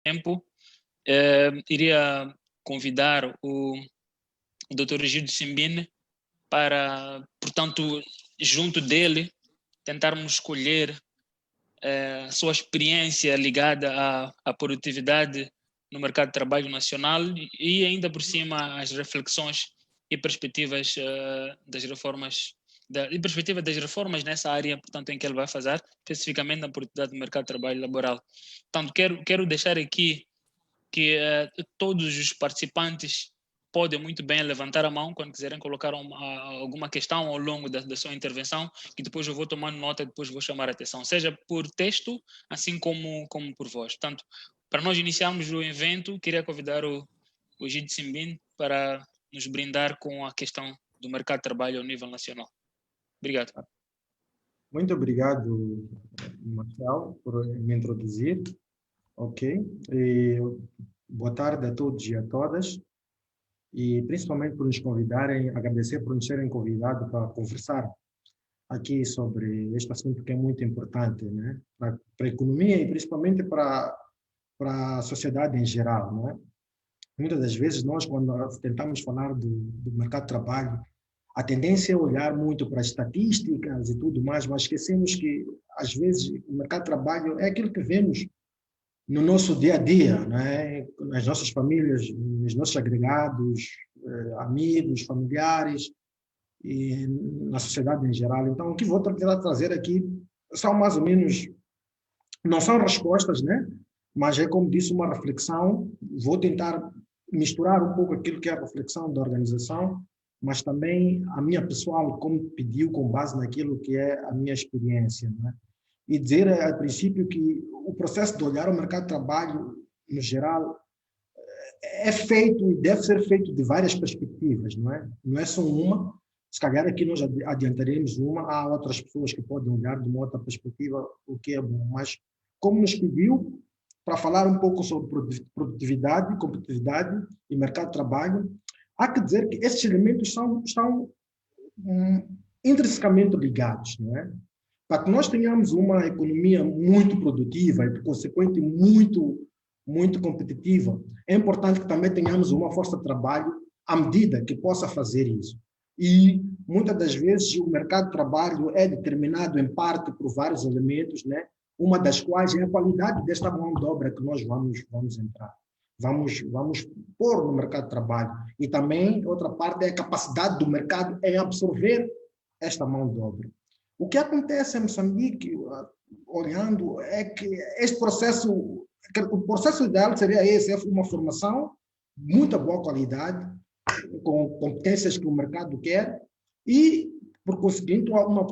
tempo, iria convidar o Dr. Egídio Simbine para, portanto, junto dele, tentarmos escolher a sua experiência ligada à produtividade no mercado de trabalho nacional e ainda por cima as reflexões e perspectivas das reformas e perspectiva das reformas nessa área, portanto, em que ele vai fazer, especificamente na produtividade do mercado de trabalho laboral. Portanto, quero deixar aqui que todos os participantes podem muito bem levantar a mão quando quiserem colocar alguma questão ao longo da sua intervenção, que depois eu vou tomando nota e depois vou chamar a atenção, seja por texto, assim como por voz. Portanto, para nós iniciarmos o evento, queria convidar o Egídio Simbine para nos brindar com a questão do mercado de trabalho ao nível nacional. Obrigado. Muito obrigado, Marcelo, por me introduzir. Ok. Boa tarde a todos e a todas. E principalmente por nos convidarem, agradecer por nos terem convidado para conversar aqui sobre este assunto que é muito importante, né? Para a economia e principalmente para a sociedade em geral, não é? Muitas das vezes nós, quando tentamos falar do mercado de trabalho, a tendência é olhar muito para as estatísticas e tudo mais, mas esquecemos que, às vezes, o mercado de trabalho é aquilo que vemos no nosso dia a dia, né? Nas nossas famílias, nos nossos agregados, amigos, familiares e na sociedade em geral. Então, o que vou tentar trazer aqui são mais ou menos, não são respostas, né? Mas é, como disse, uma reflexão. Vou tentar misturar um pouco aquilo que é a reflexão da organização, mas também a minha pessoal, como pediu, com base naquilo que é a minha experiência, né? E dizer, a princípio, que o processo de olhar o mercado de trabalho, no geral, é feito e deve ser feito de várias perspectivas, não é? Não é só uma. Se calhar aqui nós adiantaremos uma, há outras pessoas que podem olhar de uma outra perspectiva, o que é bom. Mas, como nos pediu, para falar um pouco sobre produtividade, competitividade e mercado de trabalho, há que dizer que esses elementos estão intrinsecamente ligados, não é? Para que nós tenhamos uma economia muito produtiva e, por consequente, muito competitiva, é importante que também tenhamos uma força de trabalho à medida que possa fazer isso. E, muitas das vezes, o mercado de trabalho é determinado, em parte, por vários elementos, né? Uma das quais é a qualidade desta mão de obra que nós vamos entrar. Vamos pôr no mercado de trabalho. E também, outra parte, é a capacidade do mercado em absorver esta mão de obra. O que acontece em Moçambique, olhando, é que este processo, o processo ideal seria esse, é uma formação de muita boa qualidade, com competências que o mercado quer e, por conseguinte, uma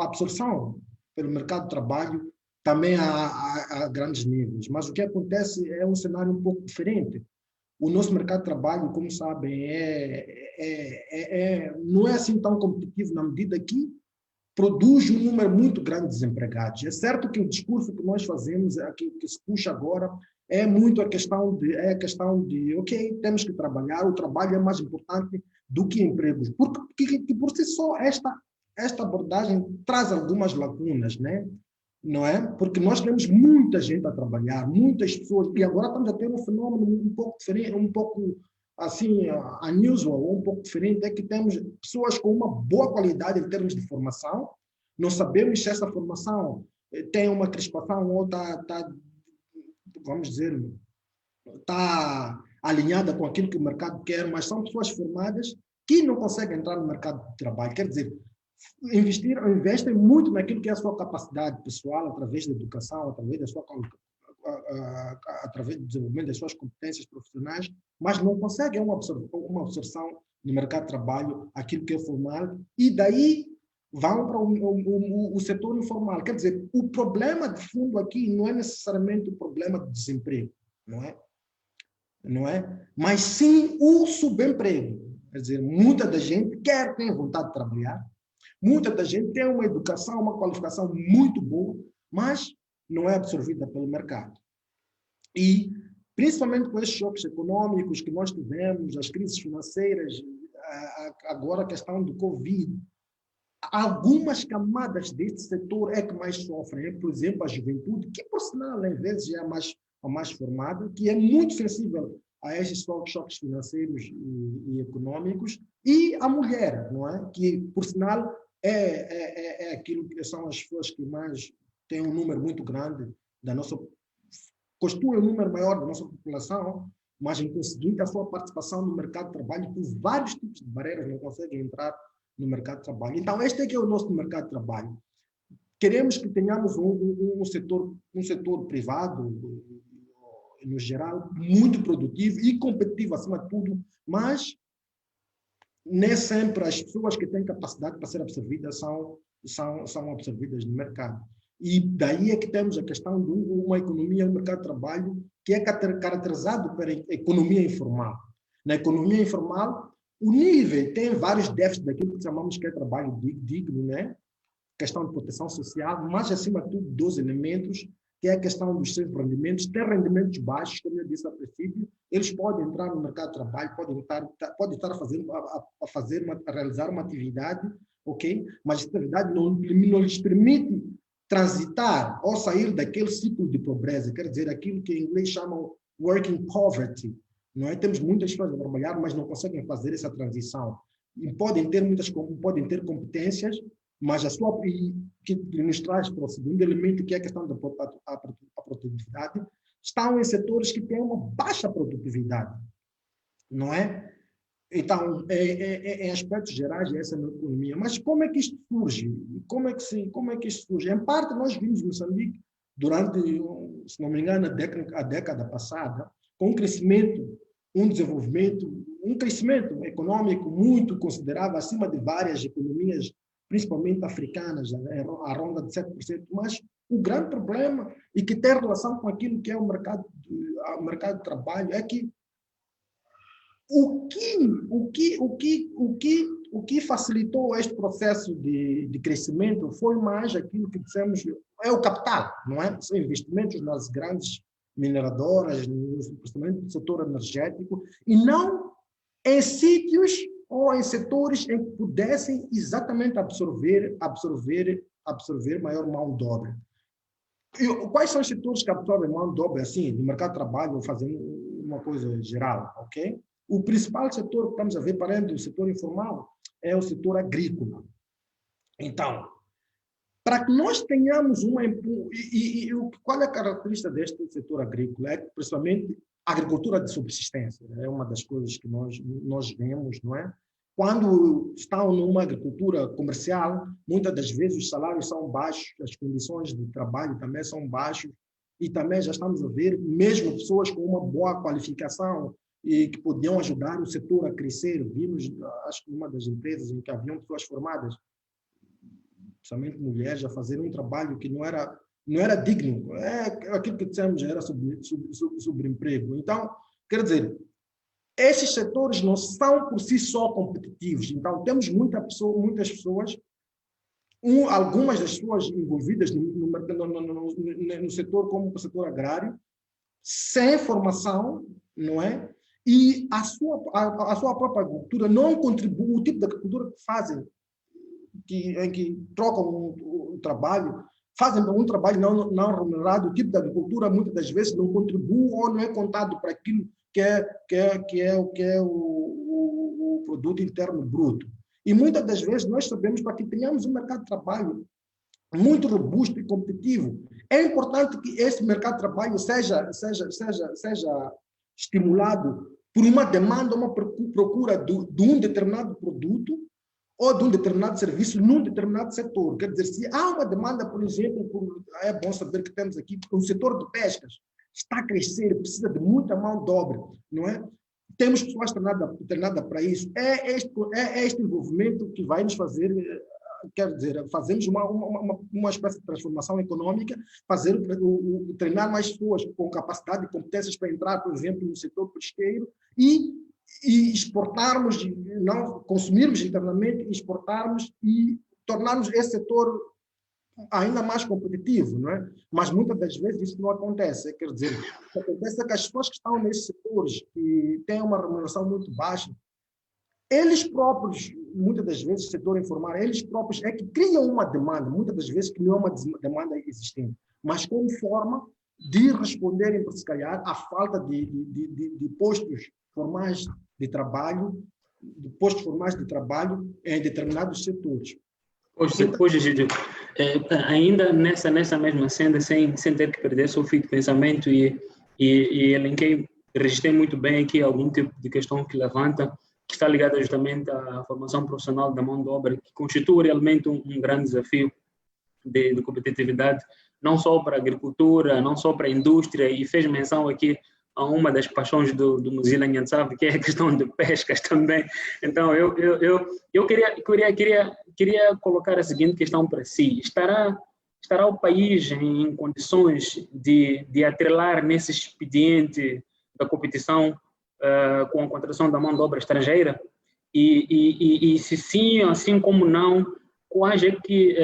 absorção pelo mercado de trabalho também a grandes níveis. Mas o que acontece é um cenário um pouco diferente. O nosso mercado de trabalho, como sabem, não é assim tão competitivo na medida que produz um número muito grande de desempregados. É certo que o discurso que nós fazemos, que se puxa agora, é muito a questão de, ok, temos que trabalhar, o trabalho é mais importante do que empregos. Porque por si só, esta abordagem traz algumas lacunas, né? Não é? Porque nós temos muita gente a trabalhar, muitas pessoas, e agora estamos a ter um fenômeno um pouco diferente, um pouco assim, unusual, um pouco diferente, é que temos pessoas com uma boa qualidade em termos de formação, não sabemos se essa formação tem uma crispação ou está, vamos dizer, está alinhada com aquilo que o mercado quer, mas são pessoas formadas que não conseguem entrar no mercado de trabalho. Quer dizer, investem muito naquilo que é a sua capacidade pessoal, através da educação, através do desenvolvimento das suas competências profissionais, mas não conseguem uma absorção no mercado de trabalho, aquilo que é formal, e daí vão para o setor informal. Quer dizer, o problema de fundo aqui não é necessariamente o problema de desemprego, não é? Mas sim o subemprego. Quer dizer, muita da gente tem vontade de trabalhar, muita da gente tem uma educação, uma qualificação muito boa, mas não é absorvida pelo mercado. E, principalmente com esses choques econômicos que nós tivemos, as crises financeiras, agora a questão do Covid, algumas camadas deste setor é que mais sofrem. Por exemplo, a juventude, que, por sinal, às vezes é a mais a mais formada, que é muito sensível a estes choques financeiros e econômicos, e a mulher, não é? Que, por sinal, é aquilo que são as pessoas que mais têm um número muito grande da nossa... constitui um número maior da nossa população, mas, em conseguinte, a sua participação no mercado de trabalho, por vários tipos de barreiras, não conseguem entrar no mercado de trabalho. Então, este é que é o nosso mercado de trabalho. Queremos que tenhamos um setor privado, no geral, muito produtivo e competitivo, acima de tudo, mas nem sempre as pessoas que têm capacidade para ser absorvidas são absorvidas no mercado. E daí é que temos a questão de uma economia, um mercado de trabalho que é caracterizado pela economia informal. Na economia informal, o nível tem vários déficits daquilo que chamamos que é trabalho digno, né? Questão de proteção social, mas, acima de tudo, 2 elementos, que é a questão dos seus rendimentos. Ter rendimentos baixos, como eu disse a princípio, eles podem entrar no mercado de trabalho, podem estar a realizar uma atividade, ok? Mas a atividade não lhes permite transitar ou sair daquele ciclo de pobreza, quer dizer, aquilo que em inglês chamam working poverty. Não é? Temos muitas pessoas a trabalhar, mas não conseguem fazer essa transição. E podem ter competências, mas que nos traz para o segundo elemento, que é a questão da produtividade, estão em setores que têm uma baixa produtividade, não é? Então, em aspectos gerais, essa é a economia. Mas como é que isto surge? Como é que isto surge? Em parte, nós vimos Moçambique, durante, se não me engano, a década passada, com um crescimento, um desenvolvimento, um crescimento econômico muito considerável, acima de várias economias, principalmente africanas, à ronda de 7%, mas o grande problema, e que tem relação com aquilo que é o mercado de trabalho, é que o que facilitou este processo de crescimento foi mais aquilo que dissemos, é o capital, não é? São investimentos nas grandes mineradoras, principalmente no setor energético, e não em sítios ou em setores em que pudessem exatamente absorver maior mão de obra. Quais são os setores que absorvem mão de obra, assim, no mercado de trabalho, fazendo uma coisa geral, ok? O principal setor que estamos a ver, para além do setor informal, é o setor agrícola. Então, para que nós tenhamos qual é a característica deste setor agrícola? É principalmente a agricultura de subsistência. É uma das coisas que nós vemos, não é? Quando estão numa agricultura comercial, muitas das vezes os salários são baixos, as condições de trabalho também são baixas, e também já estamos a ver, mesmo pessoas com uma boa qualificação e que podiam ajudar o setor a crescer. Vimos, acho que uma das empresas em que haviam pessoas formadas, principalmente mulheres, a fazer um trabalho que não era digno. Aquilo que dissemos era sobre emprego. Então, quer dizer, esses setores não são por si só competitivos. Então, temos muitas pessoas, algumas das pessoas envolvidas no setor, como o setor agrário, sem formação, não é? E a sua própria agricultura não contribui, o tipo de agricultura que fazem, em que trocam o trabalho, fazem um trabalho não remunerado, o tipo de agricultura muitas das vezes não contribui ou não é contado para aquilo que é o produto interno bruto. E muitas das vezes nós sabemos, para que tenhamos um mercado de trabalho muito robusto e competitivo, é importante que esse mercado de trabalho seja estimulado por uma demanda, uma procura de um determinado produto ou de um determinado serviço num determinado setor. Quer dizer, se há uma demanda, por exemplo, é bom saber que temos aqui o setor de pescas, está a crescer, precisa de muita mão de obra, não é? Temos pessoas treinadas para isso. É este envolvimento que vai nos fazer, quer dizer, fazemos uma espécie de transformação econômica, treinar mais pessoas com capacidade e competências para entrar, por exemplo, no setor pesqueiro e exportarmos, não consumirmos internamente, exportarmos e tornarmos esse setor ainda mais competitivo, não é? Mas muitas das vezes isso não acontece. Quer dizer, o que acontece é que as pessoas que estão nesses setores, que têm uma remuneração muito baixa, eles próprios, muitas das vezes, o setor informal, eles próprios é que criam uma demanda, muitas das vezes que não é uma demanda existente, mas como forma de responderem, se calhar, à falta de postos formais de trabalho, em determinados setores. Pois, Egídio, ainda nessa mesma senda, sem ter que perder seu fio de pensamento e elenquei, registrei muito bem aqui algum tipo de questão que levanta, que está ligada justamente à formação profissional da mão de obra, que constitui realmente um grande desafio de competitividade, não só para a agricultura, não só para a indústria, e fez menção aqui a uma das paixões do Mzila Nyantsave, que é a questão de pescas também. Então, eu queria colocar a seguinte questão para si. Estará o país em condições de atrelar nesse expediente da competição com a contratação da mão de obra estrangeira? E se sim, assim como não, quais é que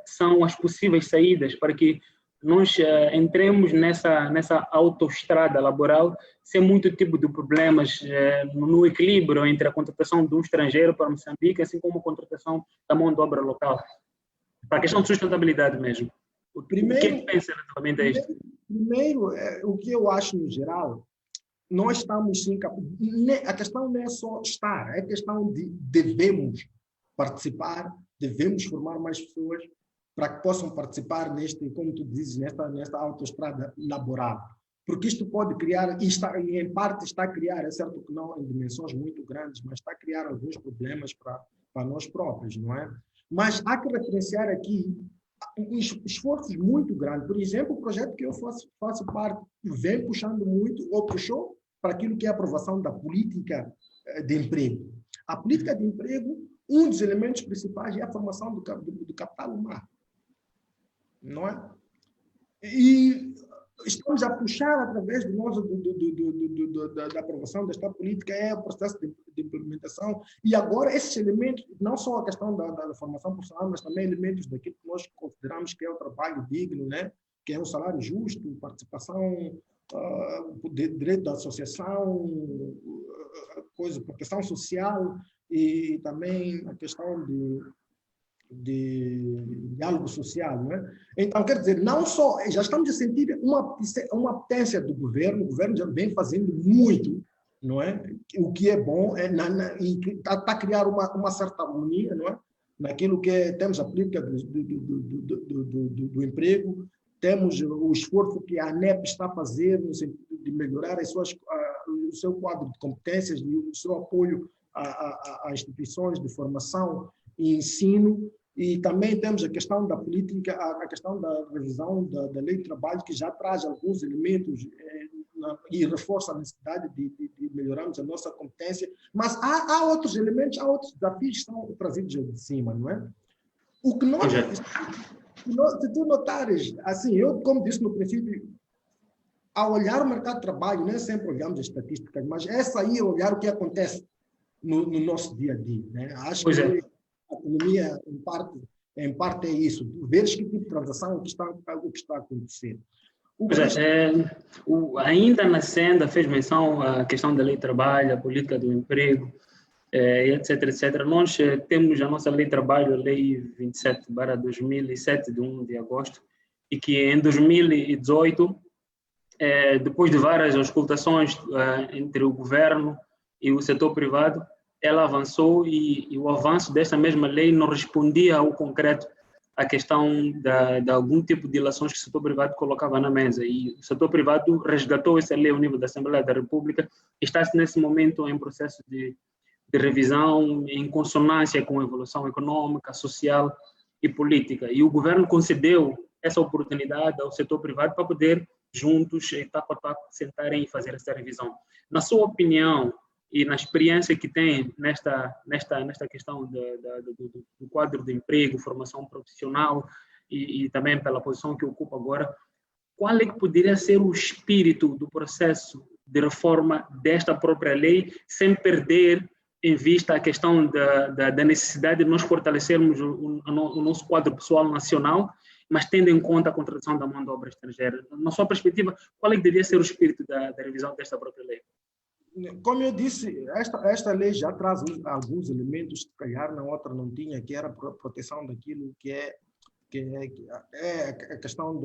são as possíveis saídas para que nós entremos nessa autoestrada laboral sem muito tipo de problemas no equilíbrio entre a contratação de um estrangeiro para Moçambique, assim como a contratação da mão de obra local, para a questão de sustentabilidade mesmo. O que é que pensa relativamente a isto? Primeiro, o que eu acho no geral, nós estamos sim, a questão não é só estar, é questão de devemos participar, devemos formar mais pessoas para que possam participar neste, como tu dizes, nesta autoestrada laboral. Porque isto pode criar, e em parte está a criar, é certo que não em dimensões muito grandes, mas está a criar alguns problemas para nós próprios, não é? Mas há que referenciar aqui esforços muito grandes. Por exemplo, o projeto que eu faço parte vem puxando muito, ou puxou, para aquilo que é a aprovação da política de emprego. A política de emprego, um dos elementos principais é a formação do capital humano. Não é? E estamos a puxar através da aprovação desta política, é o processo de implementação, e agora esses elementos, não só a questão da formação profissional, mas também elementos daquilo que nós consideramos que é o trabalho digno, né? Que é um salário justo, participação, direito da associação, proteção social, e também a questão de diálogo social, não é? Então, quer dizer, não só, já estamos a sentir uma potência do governo, o governo já vem fazendo muito, não é? O que é bom, e está a criar uma certa harmonia, não é? Naquilo que temos a política do emprego, temos o esforço que a ANEP está a fazer no sentido de melhorar o seu quadro de competências e o seu apoio a instituições de formação e ensino, e também temos a questão da política, a questão da revisão da lei de trabalho, que já traz alguns elementos e reforça a necessidade de melhorarmos a nossa competência, mas há outros elementos, há outros desafios que são trazidos de cima, não é? O que nós, se tu notares, assim, eu, como disse no princípio, ao olhar o mercado de trabalho, nem sempre olhamos as estatísticas, mas essa aí é olhar o que acontece no nosso dia a dia, né? Acho que a economia, em parte é isso. Veres que tipo de transação o que está a acontecer. Ainda na senda fez menção à questão da lei de trabalho, a política do emprego, etc, etc. Nós temos a nossa lei de trabalho, a lei 27/2007, de 1 de agosto, e que em 2018, depois de várias auscultações entre o governo e o setor privado, ela avançou, e o avanço dessa mesma lei não respondia ao concreto à questão de algum tipo de ilações que o setor privado colocava na mesa, e o setor privado resgatou essa lei ao nível da Assembleia da República, e está-se nesse momento em processo de revisão, em consonância com a evolução econômica, social e política, e o governo concedeu essa oportunidade ao setor privado para poder juntos, etapa a etapa, sentarem e fazer essa revisão. Na sua opinião, e na experiência que tem nesta questão do quadro de emprego, formação profissional, e também pela posição que ocupa agora, qual é que poderia ser o espírito do processo de reforma desta própria lei, sem perder em vista a questão da necessidade de nós fortalecermos o nosso quadro pessoal nacional, mas tendo em conta a contratação da mão de obra estrangeira? Na sua perspectiva, qual é que deveria ser o espírito da revisão desta própria lei? Como eu disse, esta lei já traz alguns elementos que, se calhar, na outra não tinha, que era a proteção daquilo que é a questão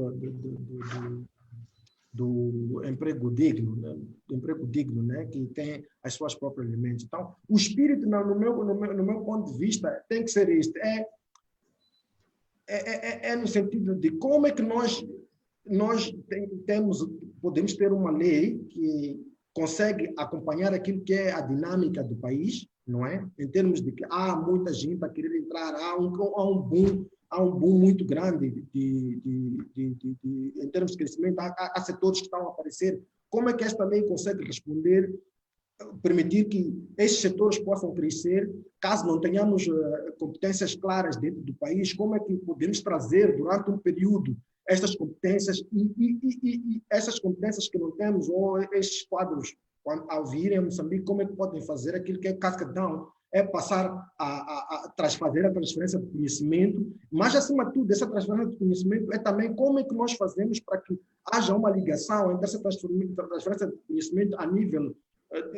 do emprego digno, né? Do emprego digno, né? Que tem as suas próprias elementos. Então, o espírito, no meu ponto de vista, tem que ser este. É no sentido de como é que nós podemos ter uma lei que consegue acompanhar aquilo que é a dinâmica do país, não é? Em termos de que há muita gente a querer entrar, há um boom muito grande em termos de crescimento, há setores que estão a aparecer. Como é que esta lei consegue responder, permitir que esses setores possam crescer, caso não tenhamos competências claras dentro do país, como é que podemos trazer durante um período estas competências e essas competências que não temos, ou estes quadros, quando, ao virem a Moçambique, como é que podem fazer aquilo que é cascadão, é passar fazer a transferência de conhecimento, mas, acima de tudo, essa transferência de conhecimento é também como é que nós fazemos para que haja uma ligação entre essa transferência de conhecimento a nível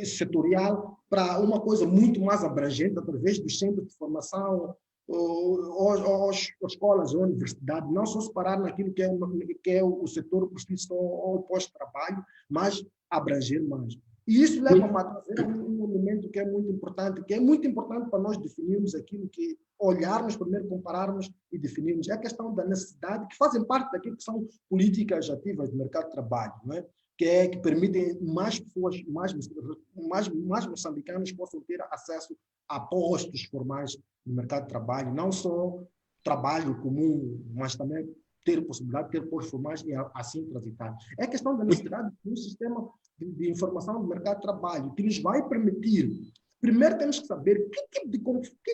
setorial para uma coisa muito mais abrangente, através dos centros de formação, ou escolas ou universidades, não só separar naquilo que é o setor profissional ou pós-trabalho, mas abranger mais. E isso leva-me a trazer um elemento que é muito importante para nós definirmos aquilo que, olharmos primeiro, compararmos e definirmos. É a questão da necessidade, que fazem parte daquilo que são políticas ativas do mercado de trabalho, não é? Que permitem mais pessoas, mais moçambicanos possam ter acesso a postos formais no mercado de trabalho, não só trabalho comum, mas também ter a possibilidade de ter postos formais e assim transitar. É questão da necessidade de um sistema de informação do mercado de trabalho que nos vai permitir, primeiro temos que saber que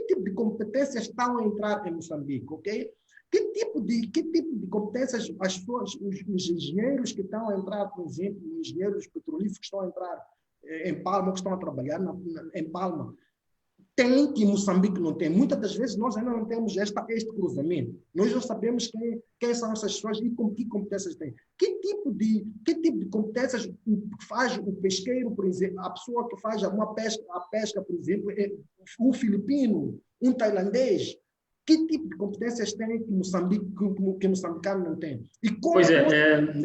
tipo de competências estão a entrar em Moçambique, ok? Que tipo de competências os engenheiros que estão a entrar, por exemplo, os engenheiros petrolíferos que estão a entrar em Palma, que estão a trabalhar em Palma, tem que Moçambique não tem. Muitas das vezes nós ainda não temos este cruzamento. Nós não sabemos quem são essas pessoas e que competências têm. Que tipo de competências faz o pesqueiro, por exemplo, a pessoa que faz a pesca, por exemplo, um filipino, um tailandês? Que tipo de competências tem que moçambicano não tem? E como pois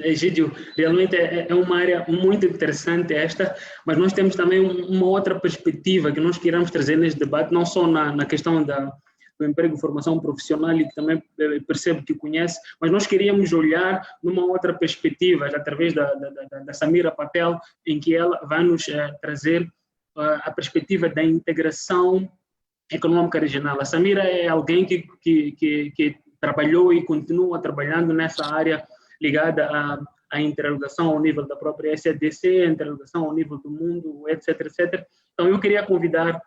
Egídio, realmente é uma área muito interessante esta, mas nós temos também uma outra perspectiva que nós queremos trazer neste debate, não só na questão do emprego e formação profissional, e que também percebo que conhece, mas nós queríamos olhar numa outra perspectiva, através da Samira Patel, em que ela vai nos trazer a perspectiva da integração econômica regional. A Samira é alguém que trabalhou e continua trabalhando nessa área ligada à interrogação ao nível da própria SADC, a interrogação ao nível do mundo, etc, etc. Então, eu queria convidar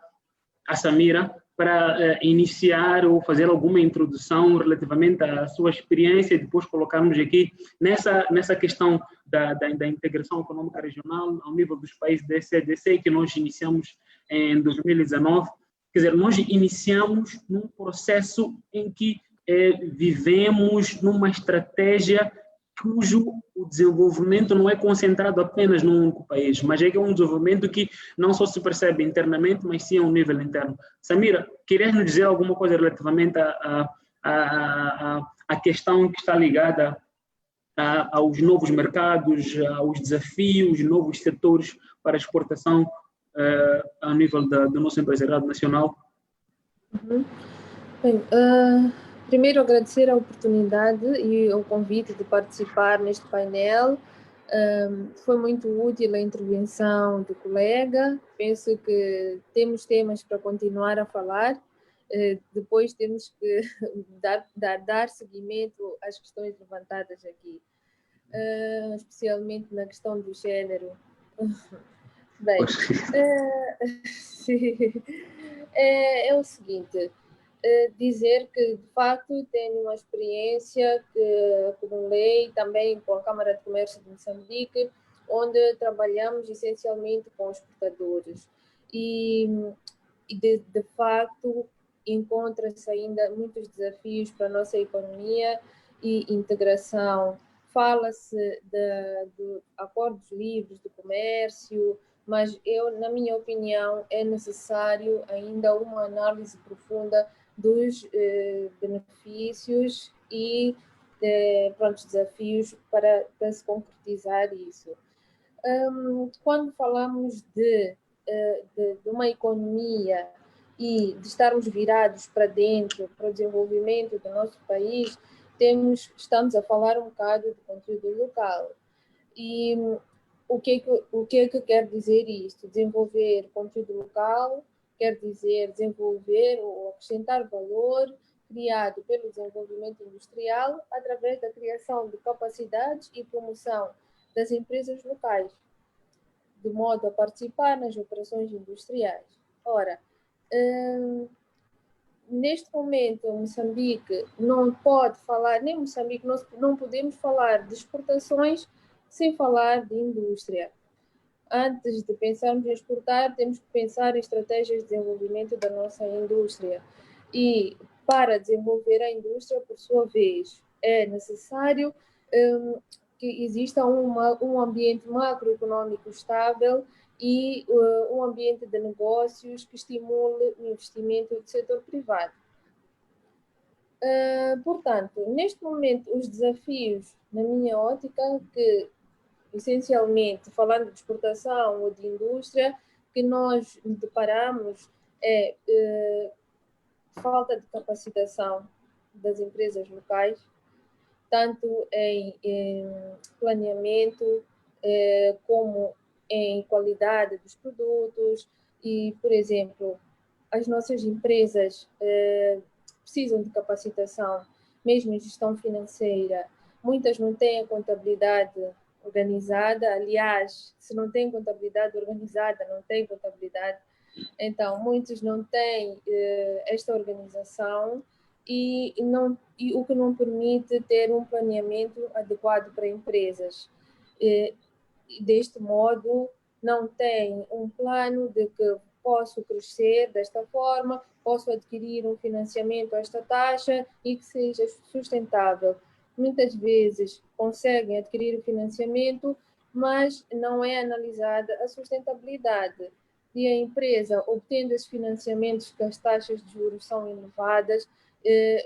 a Samira para iniciar ou fazer alguma introdução relativamente à sua experiência e depois colocarmos aqui nessa questão da integração econômica regional ao nível dos países da SADC, que nós iniciamos em 2019. Quer dizer, nós iniciamos num processo em que vivemos numa estratégia cujo o desenvolvimento não é concentrado apenas num único país, mas é um desenvolvimento que não só se percebe internamente, mas sim a um nível interno. Samira, querias nos dizer alguma coisa relativamente à questão que está ligada aos novos mercados, aos desafios, novos setores para exportação ao nível do nosso empresariado nacional? Uhum. Bem, primeiro agradecer a oportunidade e o convite de participar neste painel. Foi muito útil a intervenção do colega. Penso que temos temas para continuar a falar. Depois temos que dar seguimento às questões levantadas aqui, especialmente na questão do género. Bem, é o seguinte, dizer que, de facto, tenho uma experiência que acumulei também com a Câmara de Comércio de Moçambique, onde trabalhamos essencialmente com exportadores. E de facto, encontra-se ainda muitos desafios para a nossa economia e integração. Fala-se de acordos livres de comércio, mas na minha opinião, é necessário ainda uma análise profunda dos benefícios e pronto, desafios para se concretizar isso. Quando falamos de uma economia e de estarmos virados para dentro, para o desenvolvimento do nosso país, estamos a falar um bocado de conteúdo local. E o que é que quer dizer isto? Desenvolver conteúdo local quer dizer desenvolver ou acrescentar valor criado pelo desenvolvimento industrial através da criação de capacidades e promoção das empresas locais, de modo a participar nas operações industriais. Ora, neste momento, Moçambique não pode falar, nem Moçambique, nós não podemos falar de exportações sem falar de indústria. Antes de pensarmos em exportar, temos que pensar em estratégias de desenvolvimento da nossa indústria. E para desenvolver a indústria, por sua vez, é necessário que exista um ambiente macroeconômico estável e um ambiente de negócios que estimule o investimento do setor privado. Portanto, neste momento, os desafios, na minha ótica, que essencialmente, falando de exportação ou de indústria, que nós deparamos é falta de capacitação das empresas locais, tanto em planeamento como em qualidade dos produtos e, por exemplo, as nossas empresas precisam de capacitação, mesmo em gestão financeira. Muitas não têm a contabilidade organizada, aliás, se não tem contabilidade organizada, não tem contabilidade. Então, muitos não têm esta organização e o que não permite ter um planeamento adequado para empresas. Deste modo, não tem um plano de que posso crescer desta forma, posso adquirir um financiamento a esta taxa e que seja sustentável. Muitas vezes conseguem adquirir o financiamento, mas não é analisada a sustentabilidade. E a empresa, obtendo esses financiamentos que as taxas de juros são elevadas,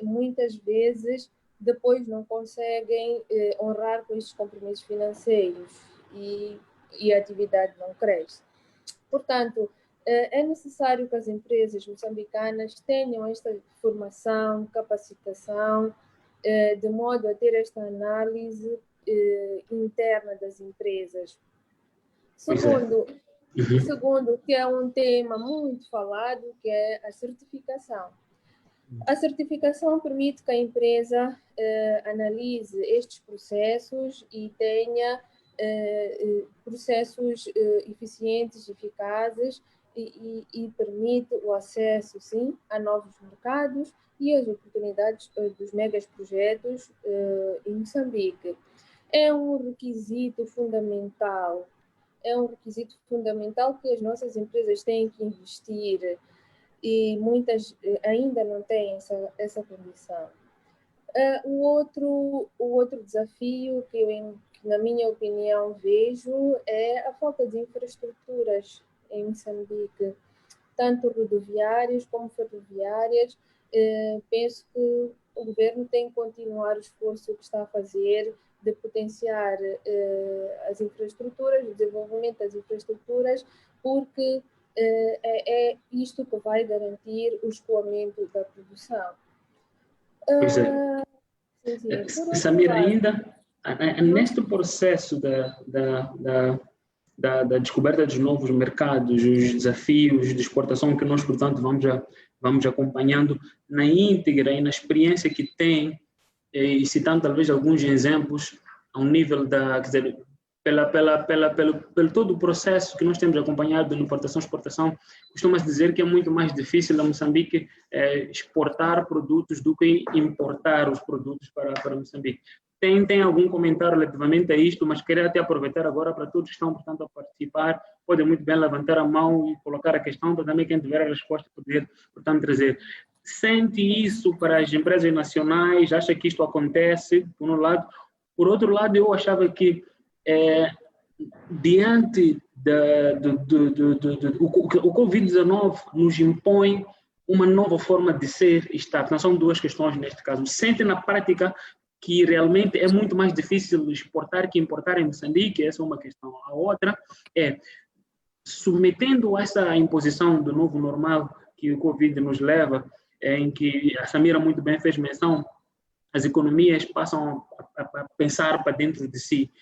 muitas vezes depois não conseguem honrar com esses compromissos financeiros e a atividade não cresce. Portanto, é necessário que as empresas moçambicanas tenham esta formação, capacitação, de modo a ter esta análise interna das empresas. Segundo, que é um tema muito falado, que é a certificação. A certificação permite que a empresa analise estes processos e tenha processos eficientes, eficazes e permite o acesso, sim, a novos mercados e as oportunidades dos megas projetos em Moçambique. É um requisito fundamental que as nossas empresas têm que investir e muitas ainda não têm essa condição. O outro desafio que eu, na minha opinião, vejo é a falta de infraestruturas em Moçambique, tanto rodoviárias como ferroviárias. Penso que o governo tem que continuar o esforço que está a fazer de potenciar as infraestruturas, o desenvolvimento das infraestruturas, porque é isto que vai garantir o escoamento da produção. Pois é. Samir, ainda neste processo da descoberta dos novos mercados, os desafios de exportação que nós, portanto, vamos acompanhando na íntegra e na experiência que tem, e citando talvez alguns exemplos ao nível quer dizer, pelo todo o processo que nós temos acompanhado de importação e exportação, costuma-se dizer que é muito mais difícil a Moçambique exportar produtos do que importar os produtos para Moçambique. Tem algum comentário relativamente a isto, mas queria até aproveitar agora para todos que estão, portanto, a participar, podem muito bem levantar a mão e colocar a questão, para também quem tiver a resposta poder, portanto, trazer. Sente isso para as empresas nacionais? Acha que isto acontece, por um lado? Por outro lado, eu achava que diante o Covid-19 nos impõe uma nova forma de ser e estar. Então, são duas questões neste caso. Sente na prática que realmente é muito mais difícil exportar que importar em Moçambique, essa é uma questão. A outra é, submetendo essa imposição do novo normal que o Covid nos leva, em que a Samira muito bem fez menção, as economias passam a pensar para dentro de si.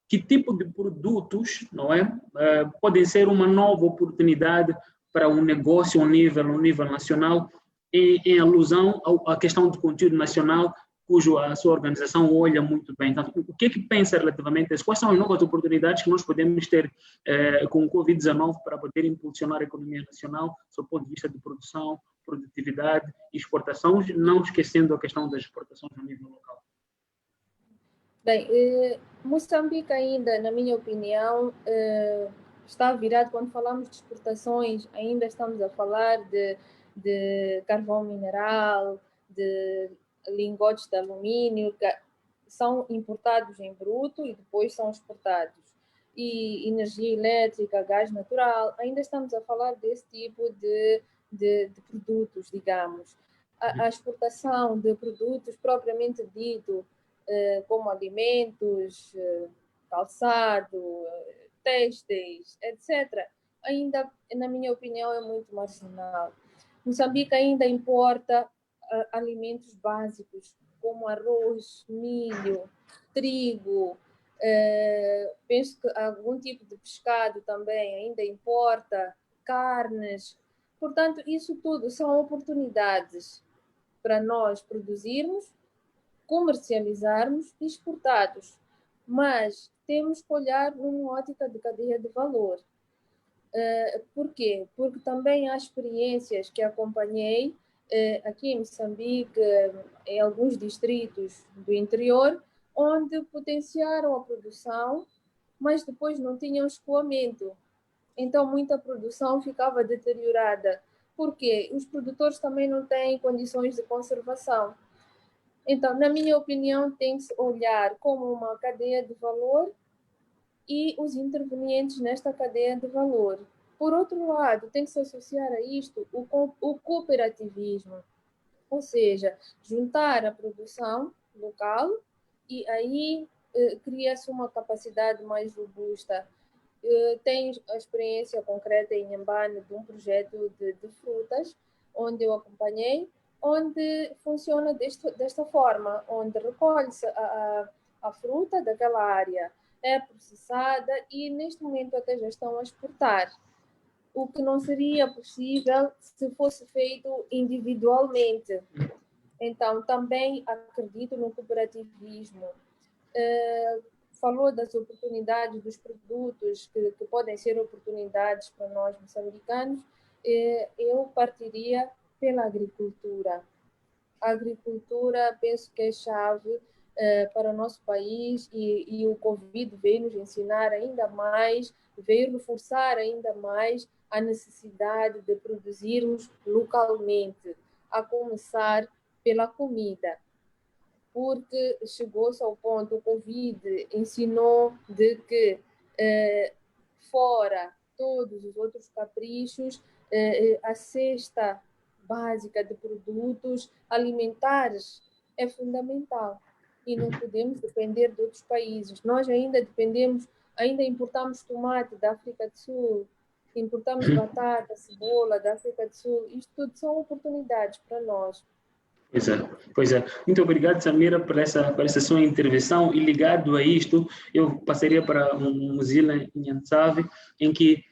Que tipo de produtos, não é, podem ser uma nova oportunidade para um negócio ao nível nacional, em alusão à questão do conteúdo nacional, cujo a sua organização olha muito bem. Então, o que é que pensa relativamente a isso? Quais são as novas oportunidades que nós podemos ter com o Covid-19 para poder impulsionar a economia nacional, do ponto de vista de produção, produtividade e exportação, não esquecendo a questão das exportações no nível local? Bem, Moçambique ainda, na minha opinião, está virado, quando falamos de exportações, ainda estamos a falar de carvão mineral, de lingotes de alumínio, que são importados em bruto e depois são exportados. E energia elétrica, gás natural, ainda estamos a falar desse tipo de produtos, digamos. A exportação de produtos propriamente dito, como alimentos, calçado, têxteis, etc., ainda, na minha opinião, é muito marginal. Moçambique ainda importa alimentos básicos, como arroz, milho, trigo, penso que algum tipo de pescado também ainda importa, carnes. Portanto, isso tudo são oportunidades para nós produzirmos, comercializarmos e exportados. Mas temos que olhar numa ótica de cadeia de valor. Por quê? Porque também há experiências que acompanhei aqui em Moçambique, em alguns distritos do interior, onde potenciaram a produção, mas depois não tinham escoamento. Então, muita produção ficava deteriorada. Por quê? Os produtores também não têm condições de conservação. Então, na minha opinião, tem que se olhar como uma cadeia de valor e os intervenientes nesta cadeia de valor. Por outro lado, tem que se associar a isto o cooperativismo, ou seja, juntar a produção local e aí cria-se uma capacidade mais robusta. Tenho a experiência concreta em Inhambane de um projeto de frutas, onde eu acompanhei, onde funciona desta forma, onde recolhe-se a fruta daquela área, é processada e neste momento até já estão a exportar, o que não seria possível se fosse feito individualmente. Então, também acredito no cooperativismo. Falou das oportunidades dos produtos que podem ser oportunidades para nós moçambicanos. Eu partiria pela agricultura. A agricultura, penso que é chave para o nosso país e o Covid veio nos ensinar ainda mais, veio reforçar ainda mais a necessidade de produzirmos localmente, a começar pela comida, porque chegou-se ao ponto, o Covid ensinou de que fora todos os outros caprichos, a cesta básica de produtos alimentares é fundamental e não podemos depender de outros países. Nós ainda importamos tomate da África do Sul, importamos batata, cebola da África do Sul. Isto tudo são oportunidades para nós. Pois é. Muito obrigado, Samira, por essa sua intervenção. E ligado a isto, eu passaria para um Mozilla Nhansave, em que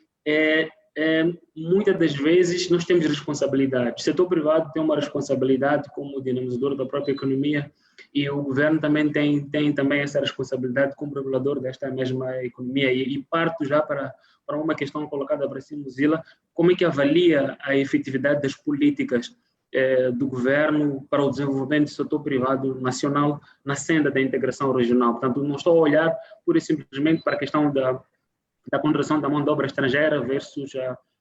muitas das vezes nós temos responsabilidade. O setor privado tem uma responsabilidade como dinamizador da própria economia e o governo também tem também essa responsabilidade como regulador desta mesma economia. E parto já para uma questão colocada para si, Mozilla, como é que avalia a efetividade das políticas do governo para o desenvolvimento do setor privado nacional na senda da integração regional? Portanto, não estou a olhar pura e simplesmente para a questão da contratação da mão de obra estrangeira versus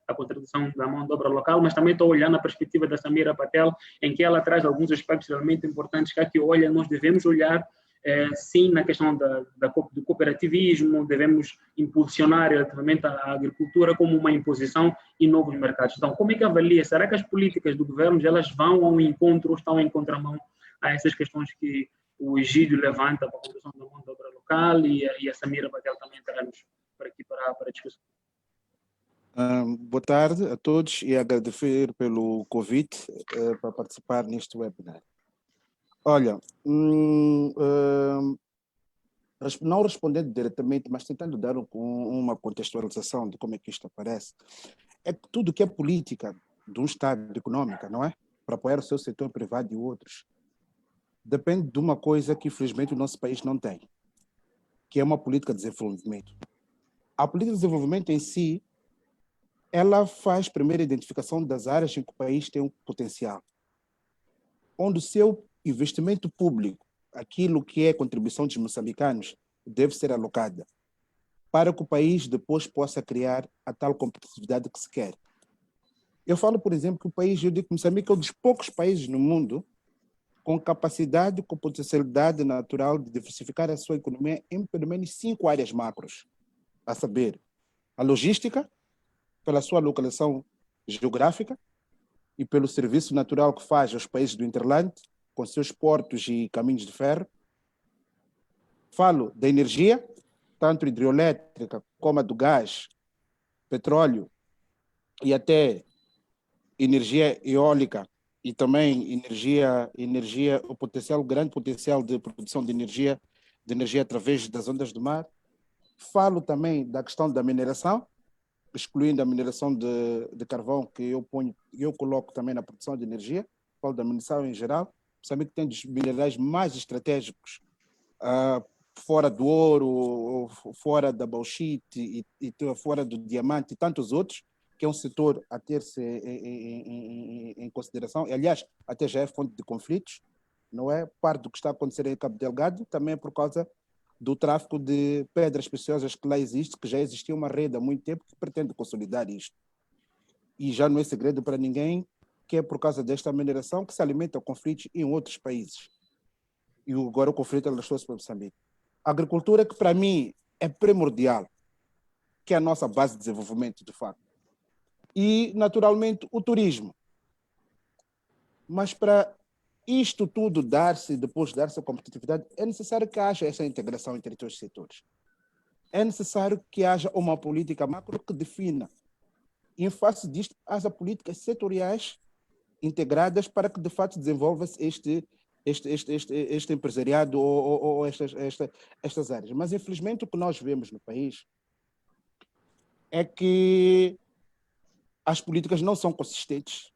a contratação da mão de obra local, mas também estou olhando a perspectiva da Samira Patel, em que ela traz alguns aspectos realmente importantes que aqui nós devemos olhar sim na questão do cooperativismo, devemos impulsionar relativamente à agricultura como uma imposição em novos mercados. Então, como é que avalia? Será que as políticas do governo elas vão ao encontro ou estão em contramão a essas questões que o Egídio levanta para a condução da mão de obra local e a Samira Batel também estará-nos por aqui para a discussão. Boa tarde a todos e agradecer pelo convite para participar neste webinar. Olha, não respondendo diretamente, mas tentando dar uma contextualização de como é que isto aparece, é que tudo que é política de um Estado econômica, não é? Para apoiar o seu setor privado e outros, depende de uma coisa que, infelizmente, o nosso país não tem, que é uma política de desenvolvimento. A política de desenvolvimento em si, ela faz primeiro a identificação das áreas em que o país tem um potencial, onde o seu investimento público, aquilo que é contribuição dos moçambicanos, deve ser alocada, para que o país depois possa criar a tal competitividade que se quer. Eu falo, por exemplo, que o país, eu digo que Moçambique é um dos poucos países no mundo com capacidade, com potencialidade natural de diversificar a sua economia em pelo menos 5 áreas macros, a saber, a logística, pela sua localização geográfica e pelo serviço natural que faz aos países do Interland, com seus portos e caminhos de ferro. Falo da energia, tanto hidroelétrica como a do gás, petróleo e até energia eólica e também energia, o grande potencial de produção de energia através das ondas do mar. Falo também da questão da mineração, excluindo a mineração de carvão, que eu coloco também na produção de energia. Falo da mineração em geral. Moçambique tem dos minerais mais estratégicos fora do ouro, fora da bauxite e fora do diamante e tantos outros, que é um setor a ter-se em consideração. E, aliás, até já é fonte de conflitos, não é? Parte do que está a acontecer em Cabo Delgado também é por causa do tráfico de pedras preciosas que lá existe, que já existia uma rede há muito tempo que pretende consolidar isto. E já não é segredo para ninguém que é por causa desta mineração que se alimenta conflitos em outros países. E agora o conflito alastou-se para Moçambique. A agricultura, que para mim é primordial, que é a nossa base de desenvolvimento, de facto. E, naturalmente, o turismo. Mas para isto tudo depois dar-se a competitividade, é necessário que haja essa integração entre todos os setores. É necessário que haja uma política macro que defina. E, em face disto, haja políticas setoriais integradas para que, de fato, desenvolva-se este empresariado ou estas áreas. Mas, infelizmente, o que nós vemos no país é que as políticas não são consistentes.